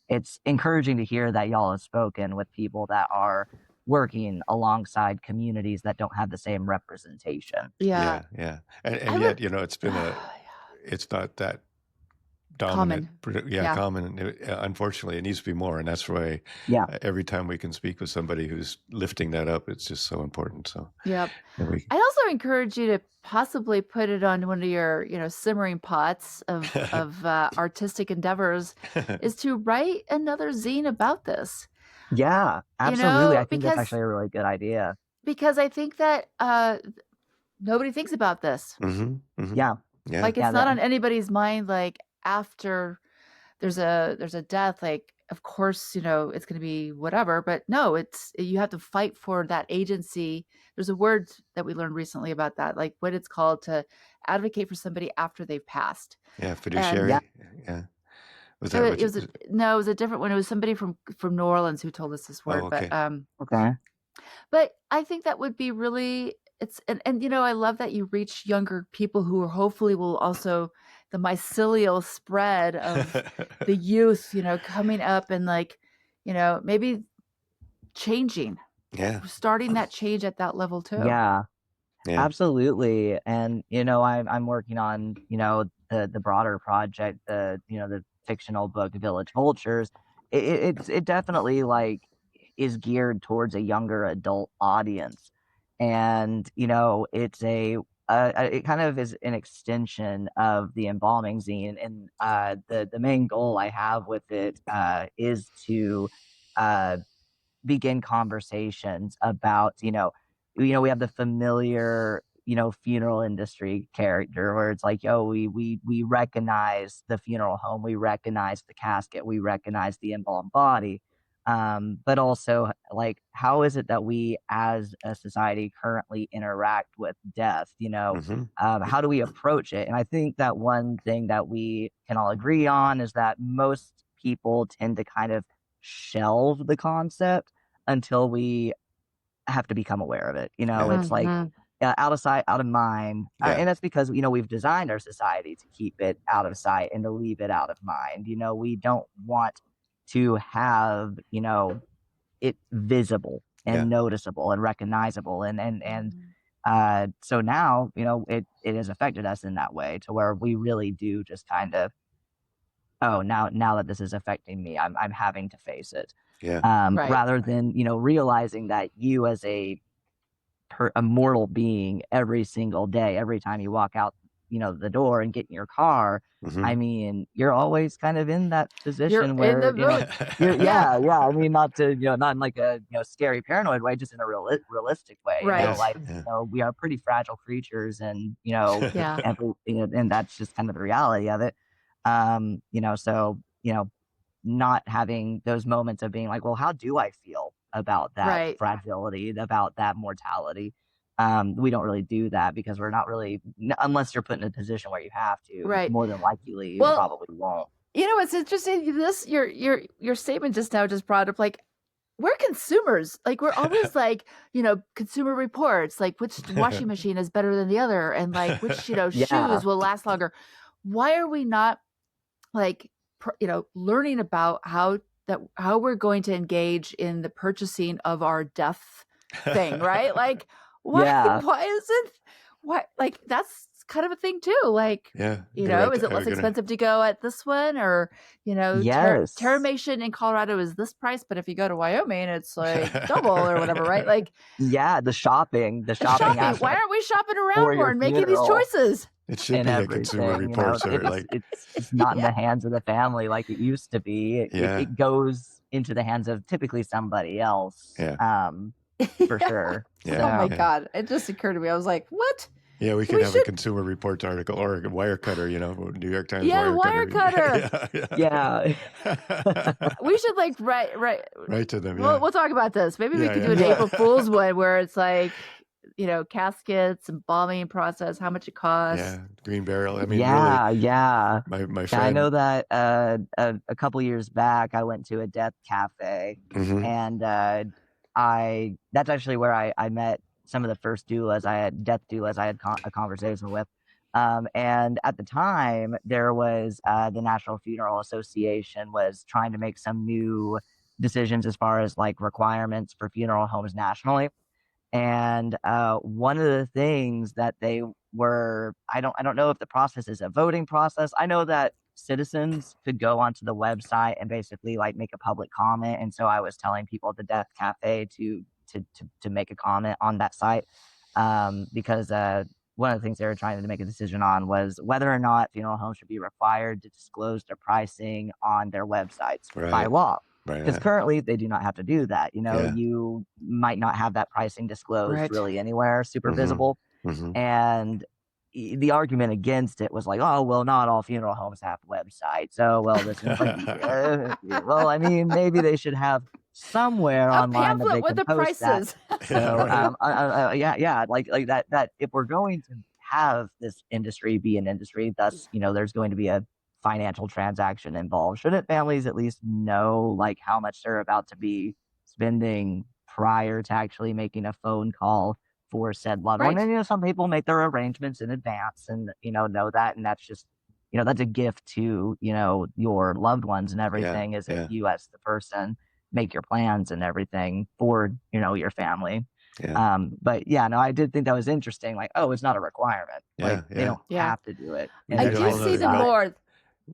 it's encouraging to hear that y'all have spoken with people that are working alongside communities that don't have the same representation. Yeah. yeah, yeah. And I would yet, it's not that dominant. common. Yeah, Yeah. common. Unfortunately, it needs to be more, and that's why Yeah. every time we can speak with somebody who's lifting that up, it's just so important. So, Yep. we. I also encourage you to possibly put it on one of your, simmering pots of artistic endeavors, is to write another zine about this. Yeah, absolutely. I think that's Because actually a really good idea. I think that nobody thinks about this. Hmm. Hmm. Yeah. Yeah, Like Yeah. it's not on anybody's mind. Like after there's a death, like of course it's going to be whatever, but no, you have to fight for that agency. There's a word that we learned recently about that, like what it's called to advocate for somebody after they've passed. yeah, And Yeah. fiduciary. Yeah, was that what it you? was no, it was a different one. It was somebody from New Orleans who told us this Oh, word, okay. Okay. but I think that would be really, and I love that you reach younger people who hopefully will also, the mycelial spread of the youth, coming up and like, maybe changing, Yeah, starting that change at that level too. Yeah. yeah, Absolutely. And I'm working on, the broader project, the fictional book Village Vultures. It definitely like is geared towards a younger adult audience. And, it kind of is an extension of the embalming zine. And the main goal I have with it is to uh begin conversations about, we have the familiar, funeral industry character where it's like, oh, we recognize the funeral home, we recognize the casket, we recognize the embalmed body. But also, like, how is it that we as a society currently interact with death? hmm, How do we approach it? And I think that one thing that we can all agree on is that most people tend to kind of shelve the concept until we have to become aware of it. yeah, It's like Mhm. out of sight, out of mind. yeah, And that's because, we've designed our society to keep it out of sight and to leave it out of mind. We don't want to have, it visible yeah, and noticeable and recognizable. And Mhm. so now, it has affected us in that way to where we really do just kind of, oh, now that this is affecting me, I'm having to face it. yeah, Right. Rather than, realizing that you as a mortal being every single day, every time you walk out the door and get in your car, I mean, you're always kind of in that You're position in the where, mood. yeah, I mean, not to, not in like a, scary paranoid way, just in a realistic way, Right. like, we are pretty fragile creatures, and, Yeah. and that's just kind of the reality of it. So, not having those moments of being like, well, how do I feel about that Right. fragility, about that mortality? We don't really do that because we're not really, unless you're put in a position where you have to, Right. more than likely you Well, probably won't. It's interesting. Your statement just now just brought up, like, we're consumers. Like, we're always like, consumer reports, like which washing machine is better than the other, and like which, Yeah. shoes will last longer. Why are we not like, learning about how we're going to engage in the purchasing of our death thing, right? Like, why? Yeah. Why isn't like that's kind of a thing too? Like, Yeah. is it less expensive to go at this one, or Yes. Terramation in Colorado is this price, but if you go to Wyoming, it's like double or whatever, right? Like, Yeah, the shopping aspect Why aren't we shopping for around your more and making these funeral choices? It should and be a consumer everything, report, or like, it's not in the hands of the family like it used to be. It goes into the hands of typically somebody else. Yeah. For sure. Yeah. Oh my So, God. It just occurred to me. I was like, what? Yeah, we could have a Consumer Reports article, or a wire cutter, New York Times Yeah, wire cutter. yeah. We should like write to them. We'll talk about this. Maybe we could do an Yeah. April Fool's one where it's like, caskets, embalming process, how much it costs. Yeah, Green Barrel. I mean, yeah, really, yeah. my friend. I know that a couple years back, I went to a death cafe, Mhm. and that's actually where I met some of the first death doulas I had a conversation with. And at the time, there was the National Funeral Association was trying to make some new decisions as far as like requirements for funeral homes nationally. And one of the things that they were, I don't know if the process is a voting process. I know that citizens could go onto the website and basically like make a public comment. And so I was telling people at the Death Cafe to make a comment on that site, because one of the things they were trying to make a decision on was whether or not funeral homes should be required to disclose their pricing on their websites by law. Because currently they do not have to do that. You might not have that pricing disclosed really anywhere, super visible. And the argument against it was like, oh, well, not all funeral homes have websites. So, well, this is like, well, I mean, maybe they should have somewhere a online that they pamphlet with can the post prices. that. So, like that. If we're going to have this industry be an industry, thus, there's going to be a financial transaction involved. Shouldn't families at least know like how much they're about to be spending prior to actually making a phone call for said loved one? And some people make their arrangements in advance and know that, and that's just that's a gift to your loved ones and everything. Is if you as the person make your plans and everything for your family. But I did think that was interesting. Like, oh, it's not a requirement. Like they don't have to do it. I do see them more.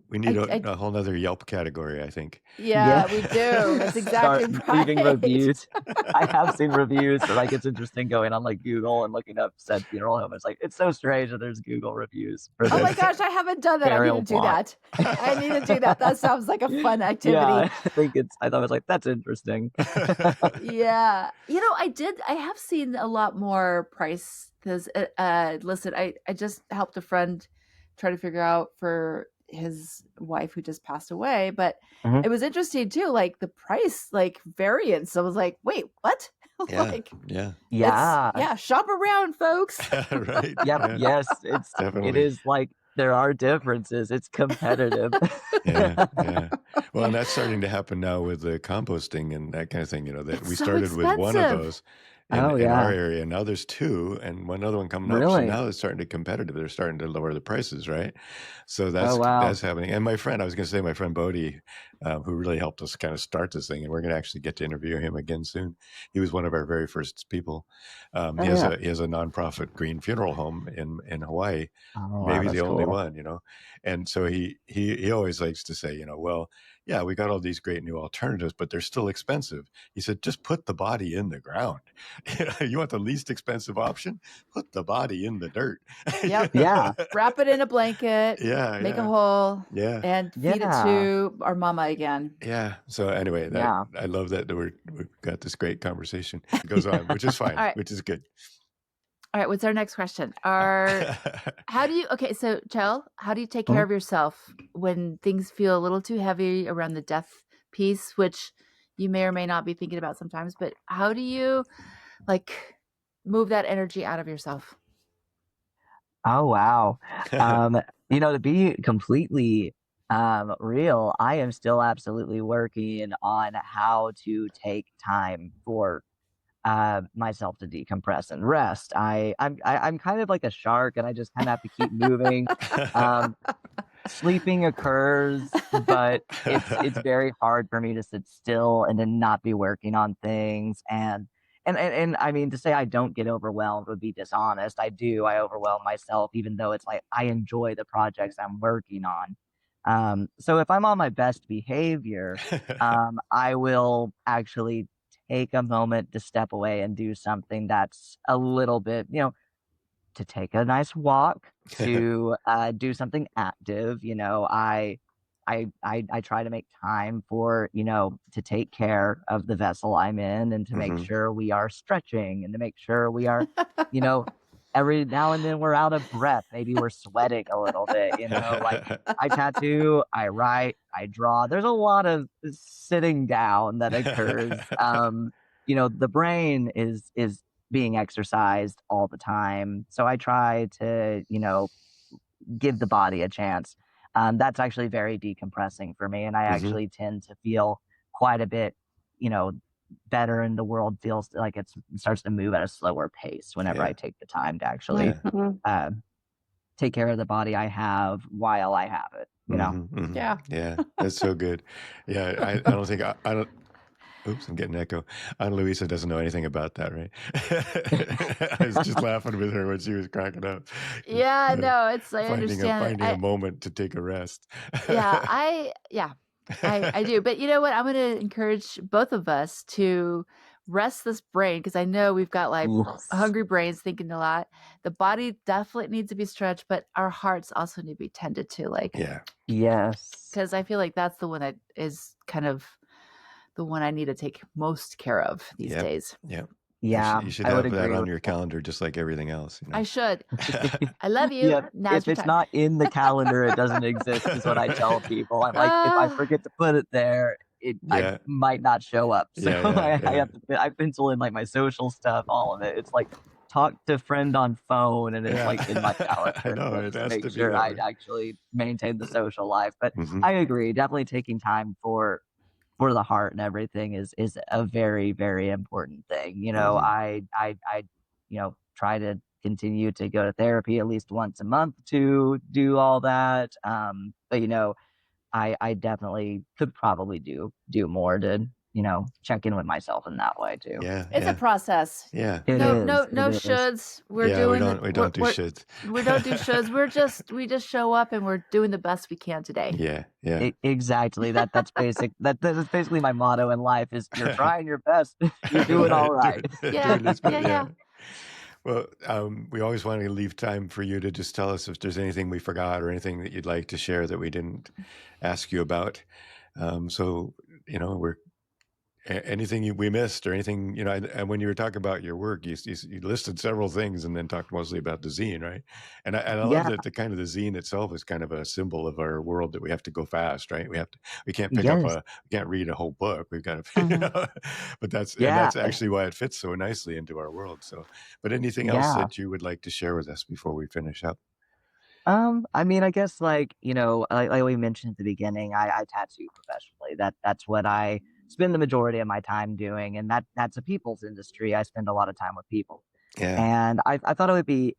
We need a whole nother Yelp category, I think. Yeah, we do. That's exactly right. Leaving reviews. I have seen reviews, but like it's interesting going on like Google and looking up said funeral home. It's like it's so strange that there's Google reviews. Oh my gosh, I haven't done that. I need to do that. I need to do that. That sounds like a fun activity. Yeah, I thought it was like that's interesting. Yeah, I have seen a lot more price. Listen, I just helped a friend try to figure out for his wife who just passed away, but it was interesting too, like the price like variance. I was like, wait, what? Shop around, folks. Right. Yes, it is like there are differences. It's competitive. Yeah. Well, and that's starting to happen now with the composting and that kind of thing. That we started with one of those in our area. Now there's two, and one other one coming up. So now it's starting to competitive. They're starting to lower the prices, right? So that's happening. And my friend Bodie, who really helped us kind of start this thing, and we're going to actually get to interview him again soon. He was one of our very first people. He has a nonprofit green funeral home in Hawaii, maybe the only one. And so he always likes to say, well, yeah, we got all these great new alternatives, but they're still expensive. He said, just put the body in the ground. You want the least expensive option? Put the body in the dirt. Yep. Yeah. Wrap it in a blanket. Yeah, Make a yeah. hole. Yeah. And feed it Yeah. to our mama again. Yeah. So anyway, Yeah. I love that we've got this great conversation. It goes on, which is fine, All right. which is good. All right. What's our next question? So Chel, how do you take care Mhm. of yourself when things feel a little too heavy around the death piece, which you may or may not be thinking about sometimes, but how do you like move that energy out of yourself? Oh, wow. To be completely real, I am still absolutely working on how to take time for myself to decompress and rest. I'm kind of like a shark, and I just kind of have to keep moving. Um, Sleeping occurs, but it's very hard for me to sit still and to not be working on things. And I mean, to say I don't get overwhelmed would be dishonest. I do. I overwhelm myself, even though it's like I enjoy the projects I'm working on. So if I'm on my best behavior, I will actually take a moment to step away and do something that's a little bit, to take a nice walk, to do something active. I try to make time for, to take care of the vessel I'm in, and to make Mhm. sure we are stretching, and to make sure we are, you know, every now and then we're out of breath. Maybe we're sweating a little bit, like I tattoo, I write, I draw. There's a lot of sitting down that occurs. The brain is being exercised all the time. So I try to, give the body a chance. That's actually very decompressing for me. And I Mhm. actually tend to feel quite a bit, you know, better, and the world feels like it starts to move at a slower pace whenever I Yeah. take the time to actually uh, take care of the body I have while I have it. Mhm, mhm. Yeah. Yeah, that's so good. Yeah, I don't think I don't. Oops, I'm getting an echo. Ana Luisa doesn't know anything about that, right? I was just laughing with her when she was cracking up. Yeah, Uh, no, I finding understand. a moment to take a rest. I do. But you know what? I'm going to encourage both of us to rest this brain, because I know we've got like Yes. hungry brains thinking a lot. The body definitely needs to be stretched, but our hearts also need to be tended to, Yeah. Yes. because I feel like that's the one that is kind of the one I need to take most care of these Yep. days. Yep. Yeah, You should I would have that agree on with your that. calendar, just like everything else. I should. I love you. Yeah, Now's if your it's time. not in the calendar, it doesn't exist, is what I tell people. I'm like, if I forget to put it there, I Yeah. might not show up. So Yeah. I have to, I pencil in like my social stuff, all of it. It's like talk to friend on phone, and it's Yeah. like in my I calendar, know, it just to has make to be sure that I way. actually maintain the social life. But Mhm. I agree, definitely taking time for the heart and everything is a very, very important thing. Mhm. I try to continue to go to therapy at least once a month to do all that. But I definitely could probably do more to, check in with myself in that way too. Yeah, It's a yeah. process. Yeah, It yeah. is. No It is. shoulds. We're Yeah, doing the we don't do shit. we don't do shoulds. We just show up and we're doing the best we can today. Yeah, yeah. Exactly. That's basic. That's basically my motto in life: is you're trying your best. You're doing all right. Yeah, Doing this, yeah, but yeah. yeah. Well, we always want to leave time for you to just tell us if there's anything we forgot or anything that you'd like to share that we didn't ask you about. So, we're anything we missed or anything, and when you were talking about your work, you listed several things and then talked mostly about the zine, right? And I love Yeah. that the zine itself is kind of a symbol of our world, that we have to go fast, right? We can't Yes. we can't read a whole book. We've got to, Mhm. but Yeah. that's actually why it fits so nicely into our world. So, but anything else Yeah. that you would like to share with us before we finish up? I mean, I guess like, like we mentioned at the beginning, I tattoo professionally. That's what I spend the majority of my time doing. And that's a people's industry. I spend a lot of time with people. Yeah. And I thought it would be,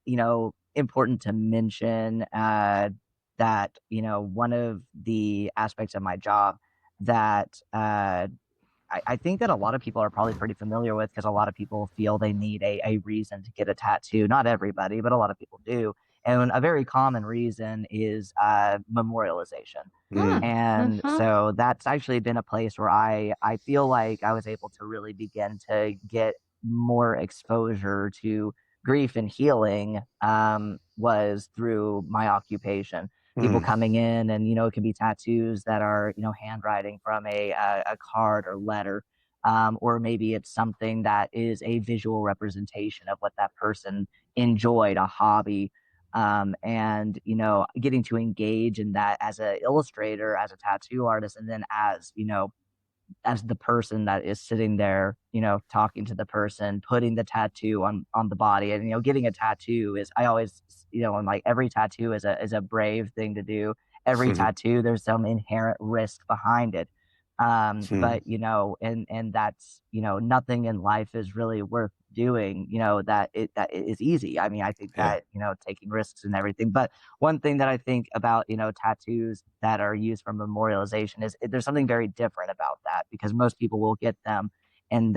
important to mention that, one of the aspects of my job that I think that a lot of people are probably pretty familiar with, because a lot of people feel they need a reason to get a tattoo. Not everybody, but a lot of people do. And a very common reason is memorialization. Mm. And so that's actually been a place where I feel like I was able to really begin to get more exposure to grief and healing, was through my occupation. People Mm. coming in, and it can be tattoos that are handwriting from a card or letter, or maybe it's something that is a visual representation of what that person enjoyed, a hobby, and getting to engage in that as an illustrator, as a tattoo artist, and then as the person that is sitting there, talking to the person, putting the tattoo on the body. And getting a tattoo is, I always, I'm like, every tattoo is a brave thing to do. Every tattoo, there's some inherent risk behind it. But and that's, nothing in life is really worth doing, that it is easy. I mean, I think Yeah. that, taking risks and everything. But one thing that I think about, tattoos that are used for memorialization is, there's something very different about that, because most people will get them, and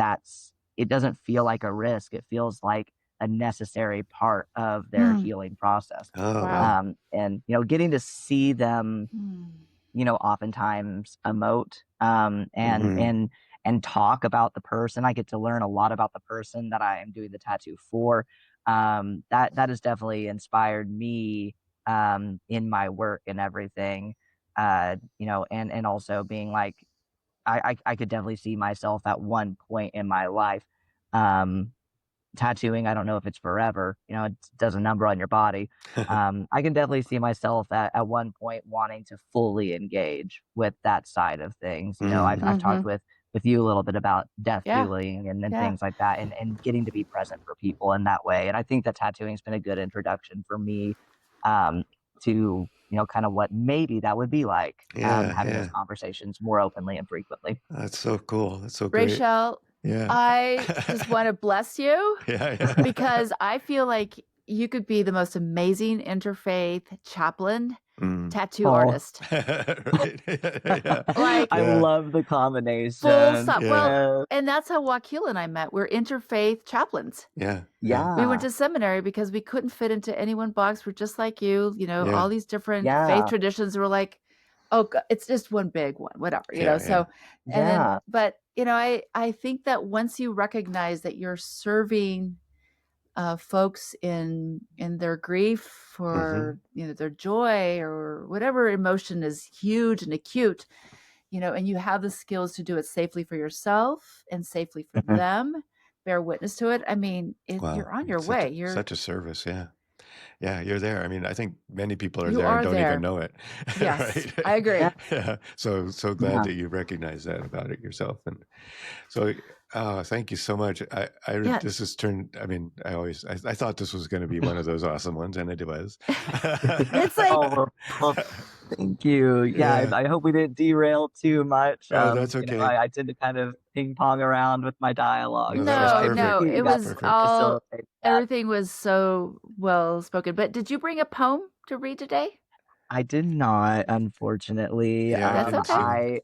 it doesn't feel like a risk. It feels like a necessary part of their healing process. Oh, wow. And getting to see them, oftentimes emote, and talk about the person. I get to learn a lot about the person that I am doing the tattoo for. That has definitely inspired me, in my work and everything. And also being like, I could definitely see myself at one point in my life, um, tattooing. I don't know if it's forever, it does a number on your body. I can definitely see myself at one point wanting to fully engage with that side of things. I've talked with you a little bit about death Yeah. dueling and Yeah. things like that, and getting to be present for people in that way. And I think that tattooing has been a good introduction for me, to kind of what maybe that would be like, having those conversations more openly and frequently. That's so cool. That's so Ray great. Chel, Yeah. I just want to bless you Yeah. because I feel like you could be the most amazing interfaith chaplain, tattoo artist. Right. Yeah. Like, I Yeah. love the combination. full stop. Yeah. Well, and that's how Joaquil and I met. We're interfaith chaplains. Yeah. We went Yeah. to seminary because we couldn't fit into any one box. We're just like you, Yeah. all these different faith Yeah. traditions were like, oh, it's just one big one, whatever, Yeah. so, and then, Yeah. but, I think that once you recognize that you're serving folks in their grief, or their joy, or whatever emotion is huge and acute, and you have the skills to do it safely for yourself and safely for Mhm. them, bear witness to it. I mean, Wow. you're on your It's way. You're such a service. Yeah. Yeah. You're there. I mean, I think many people are you there and are don't there. even know it. Yes, Right. I agree. Yeah. Yeah. So glad Yeah. that you recognize that about it yourself. And so, thank you so much. Yeah. This has turned, I mean, I thought this was going to be one of those awesome ones, and it was. It's like, well, thank you. Yeah, Yeah. I hope we didn't derail too much. Oh, that's okay. I tend to kind of ping pong around with my dialogue. No, So that was I perfect. no, appreciate it you guys was Perfect. all, facilitating that. everything was so well spoken. But did you bring a poem to read today? I did not, unfortunately. Yeah, I That's didn't see okay. one.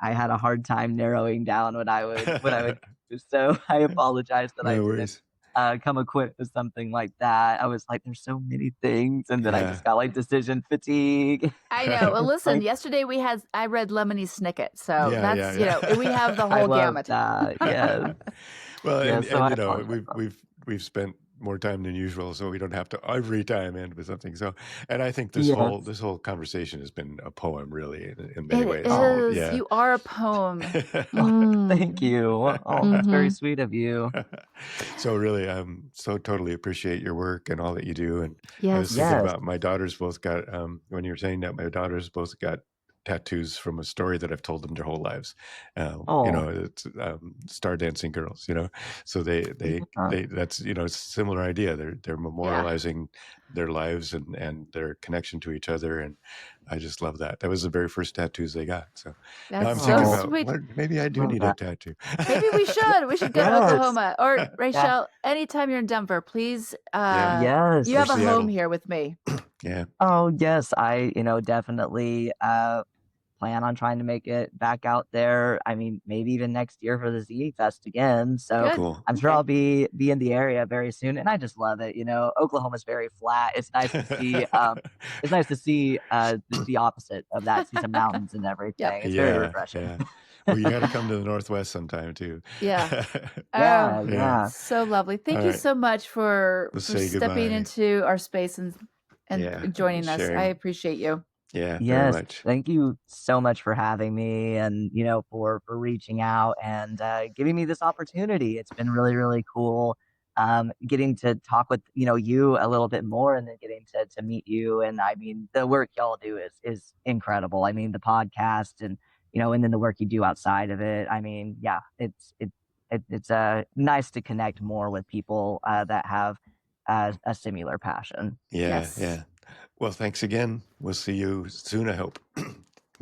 I had a hard time narrowing down what I would do. So I apologize that I No didn't worries. come equipped with something like that. I was like, there's so many things, and then I Yeah. just got like decision fatigue. I know. Well, listen, Like, yesterday I read Lemony Snicket. So Yeah, that's, yeah. we have the I whole love gamut. that. Yes. Well, Yeah, so I and apologize. we've spent more time than usual, so we don't have to every time end with something. So, and I think this Yes. whole conversation has been a poem, really, in many It ways. Oh, is. Yeah. You are a poem. thank you. Oh, that's very Mhm. sweet of you. So really, so totally appreciate your work and all that you do. And I was Yes. thinking Yes. about my daughters both got, when you were saying that, my daughters both got tattoos from a story that I've told them their whole lives. Oh, It's Star Dancing Girls, so they yeah. that's, it's a similar idea. They're Yeah. memorializing their lives and their connection to each other. And I just love that. That was the very first tattoos they got. So now I'm That's thinking so Oh, about sweet. maybe I do love need a that. tattoo. Maybe we should. We should go to Yes. Oklahoma. Or Yeah. Rachel, anytime you're in Denver, please, Yeah. Yes. you Or have a home Seattle. here with me. Yeah. Oh, yes. I, definitely plan on trying to make it back out there. I mean, maybe even next year for the Z Fest again. So Good. Cool. I'm sure Okay. I'll be in the area very soon, and I just love it. Oklahoma's very flat. It's nice to see. It's nice to see the opposite of that. See some mountains and everything. It's very Yeah, refreshing. yeah. Well, you got to come to the Northwest sometime too. Yeah. Yeah, Oh, Yeah. yeah. so lovely. Thank All you right. so much for We'll for say stepping goodbye. into our space and Yeah, joining us. I sharing. appreciate you. Yeah, very Yes, much. thank you so much for having me and, for reaching out and giving me this opportunity. It's been really, really cool getting to talk with, you a little bit more and then getting to meet you. And I mean, the work y'all do is incredible. I mean, the podcast and, and then the work you do outside of it. I mean, yeah, it's nice to connect more with people that have a similar passion. Yeah, Yes. yeah. Well, thanks again. We'll see you soon, I hope.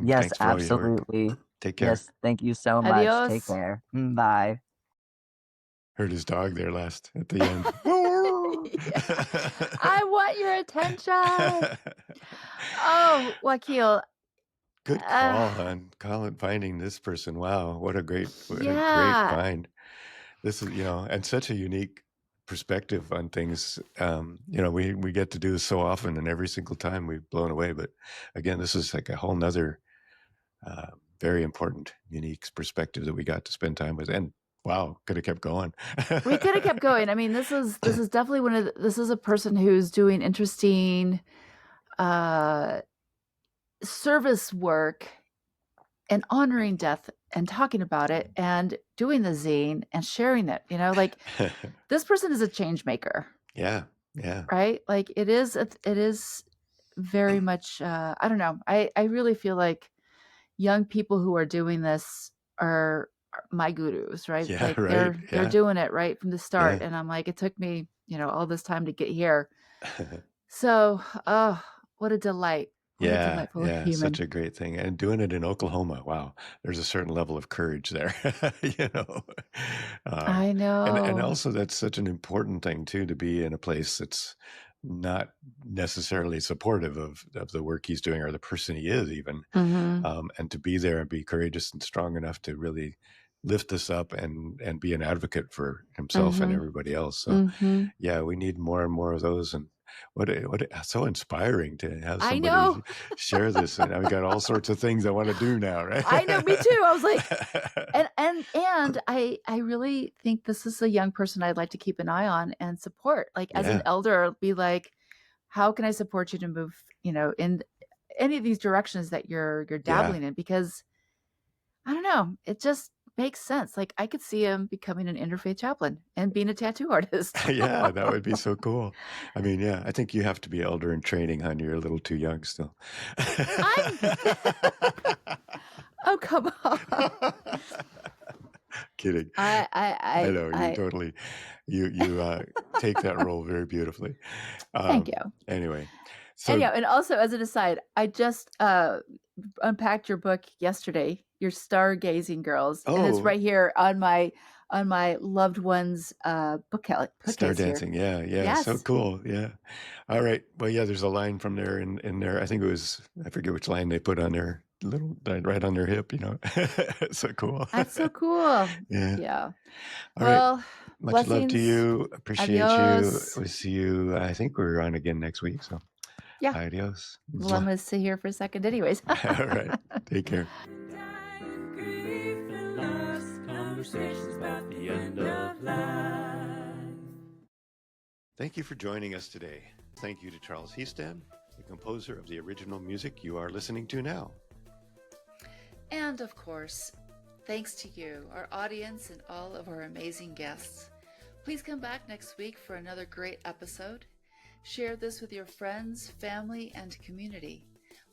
Yes, Thanks for all your work. absolutely. Take care. Yes, thank you so much. Take Adios. care. Bye. Heard his dog there last at the end. Yeah. I want your attention. Oh, Wakil. Good call on Colin finding this person. Wow, what a great Yeah. find. This is, and such a unique perspective on things. We get to do this so often, and every single time we've blown away. But again, this is like a whole nother very important, unique perspective that we got to spend time with. And wow, could have kept going. We could have kept going. I mean, this is definitely this is a person who's doing interesting service work and honoring death and talking about it and doing the zine and sharing it. Like this person is a change maker. Yeah, yeah. Right? Like it is very much I don't know. I really feel like young people who are doing this are my gurus, right? Yeah, Like right. they're Yeah. doing it right from the start. Yeah. And I'm like, it took me, all this time to get here. So, oh, what a delight. What a Yeah, delightful yeah, human. such a great thing. And doing it in Oklahoma, wow, there's a certain level of courage there, you know. I And know. also that's such an important thing too, to be in a place that's not necessarily supportive of the work he's doing or the person he is even. Mhm. And to be there and be courageous and strong enough to really lift this up and be an advocate for himself and Mhm. everybody else. So Mhm. yeah, we need more and more of those. And so inspiring to have I somebody know. share this. And I've got all sorts of things I want to do now, right? I know, me too. I was like, and I really think this is a young person I'd like to keep an eye on and support. Like as an Yeah. elder, be like, how can I support you to move, in any of these directions that you're dabbling in? Because I don't know, it just makes sense. Like I could see him becoming an interfaith chaplain and being a tattoo artist. Yeah, that would be so cool. I mean, yeah, I think you have to be elder in training, hon. You're a little too young still. Oh, come on. Kidding. I know you totally you take that role very beautifully. Thank you. Anyway, so And also as an aside, I just unpacked your book yesterday, your Stargazing Girls, and it's oh, right here on my loved one's Star bookcase here. dancing, yeah, Yes. so cool, yeah. All right, well, yeah, there's a line from there in there. I think it was, I forget which line they put on their little right on their hip, so cool. That's so cool. Yeah. Yeah. All right. Well, Much love blessings. to you. Appreciate Adios. you. We'll see you. I think we're on again next week. So Yeah. adios. Well, I'm going to sit here for a second anyways. All right. Take care. Conversations about the end of life. Thank you for joining us today. Thank you to Charles Heaston, the composer of the original music you are listening to now. And of course, thanks to you, our audience, and all of our amazing guests. Please come back next week for another great episode. Share this with your friends, family, and community.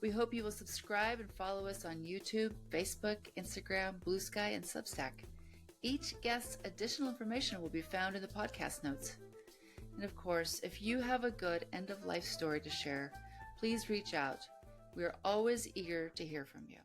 We hope you will subscribe and follow us on YouTube, Facebook, Instagram, Blue Sky, and Substack. Each guest's additional information will be found in the podcast notes. And of course, if you have a good end-of-life story to share, please reach out. We are always eager to hear from you.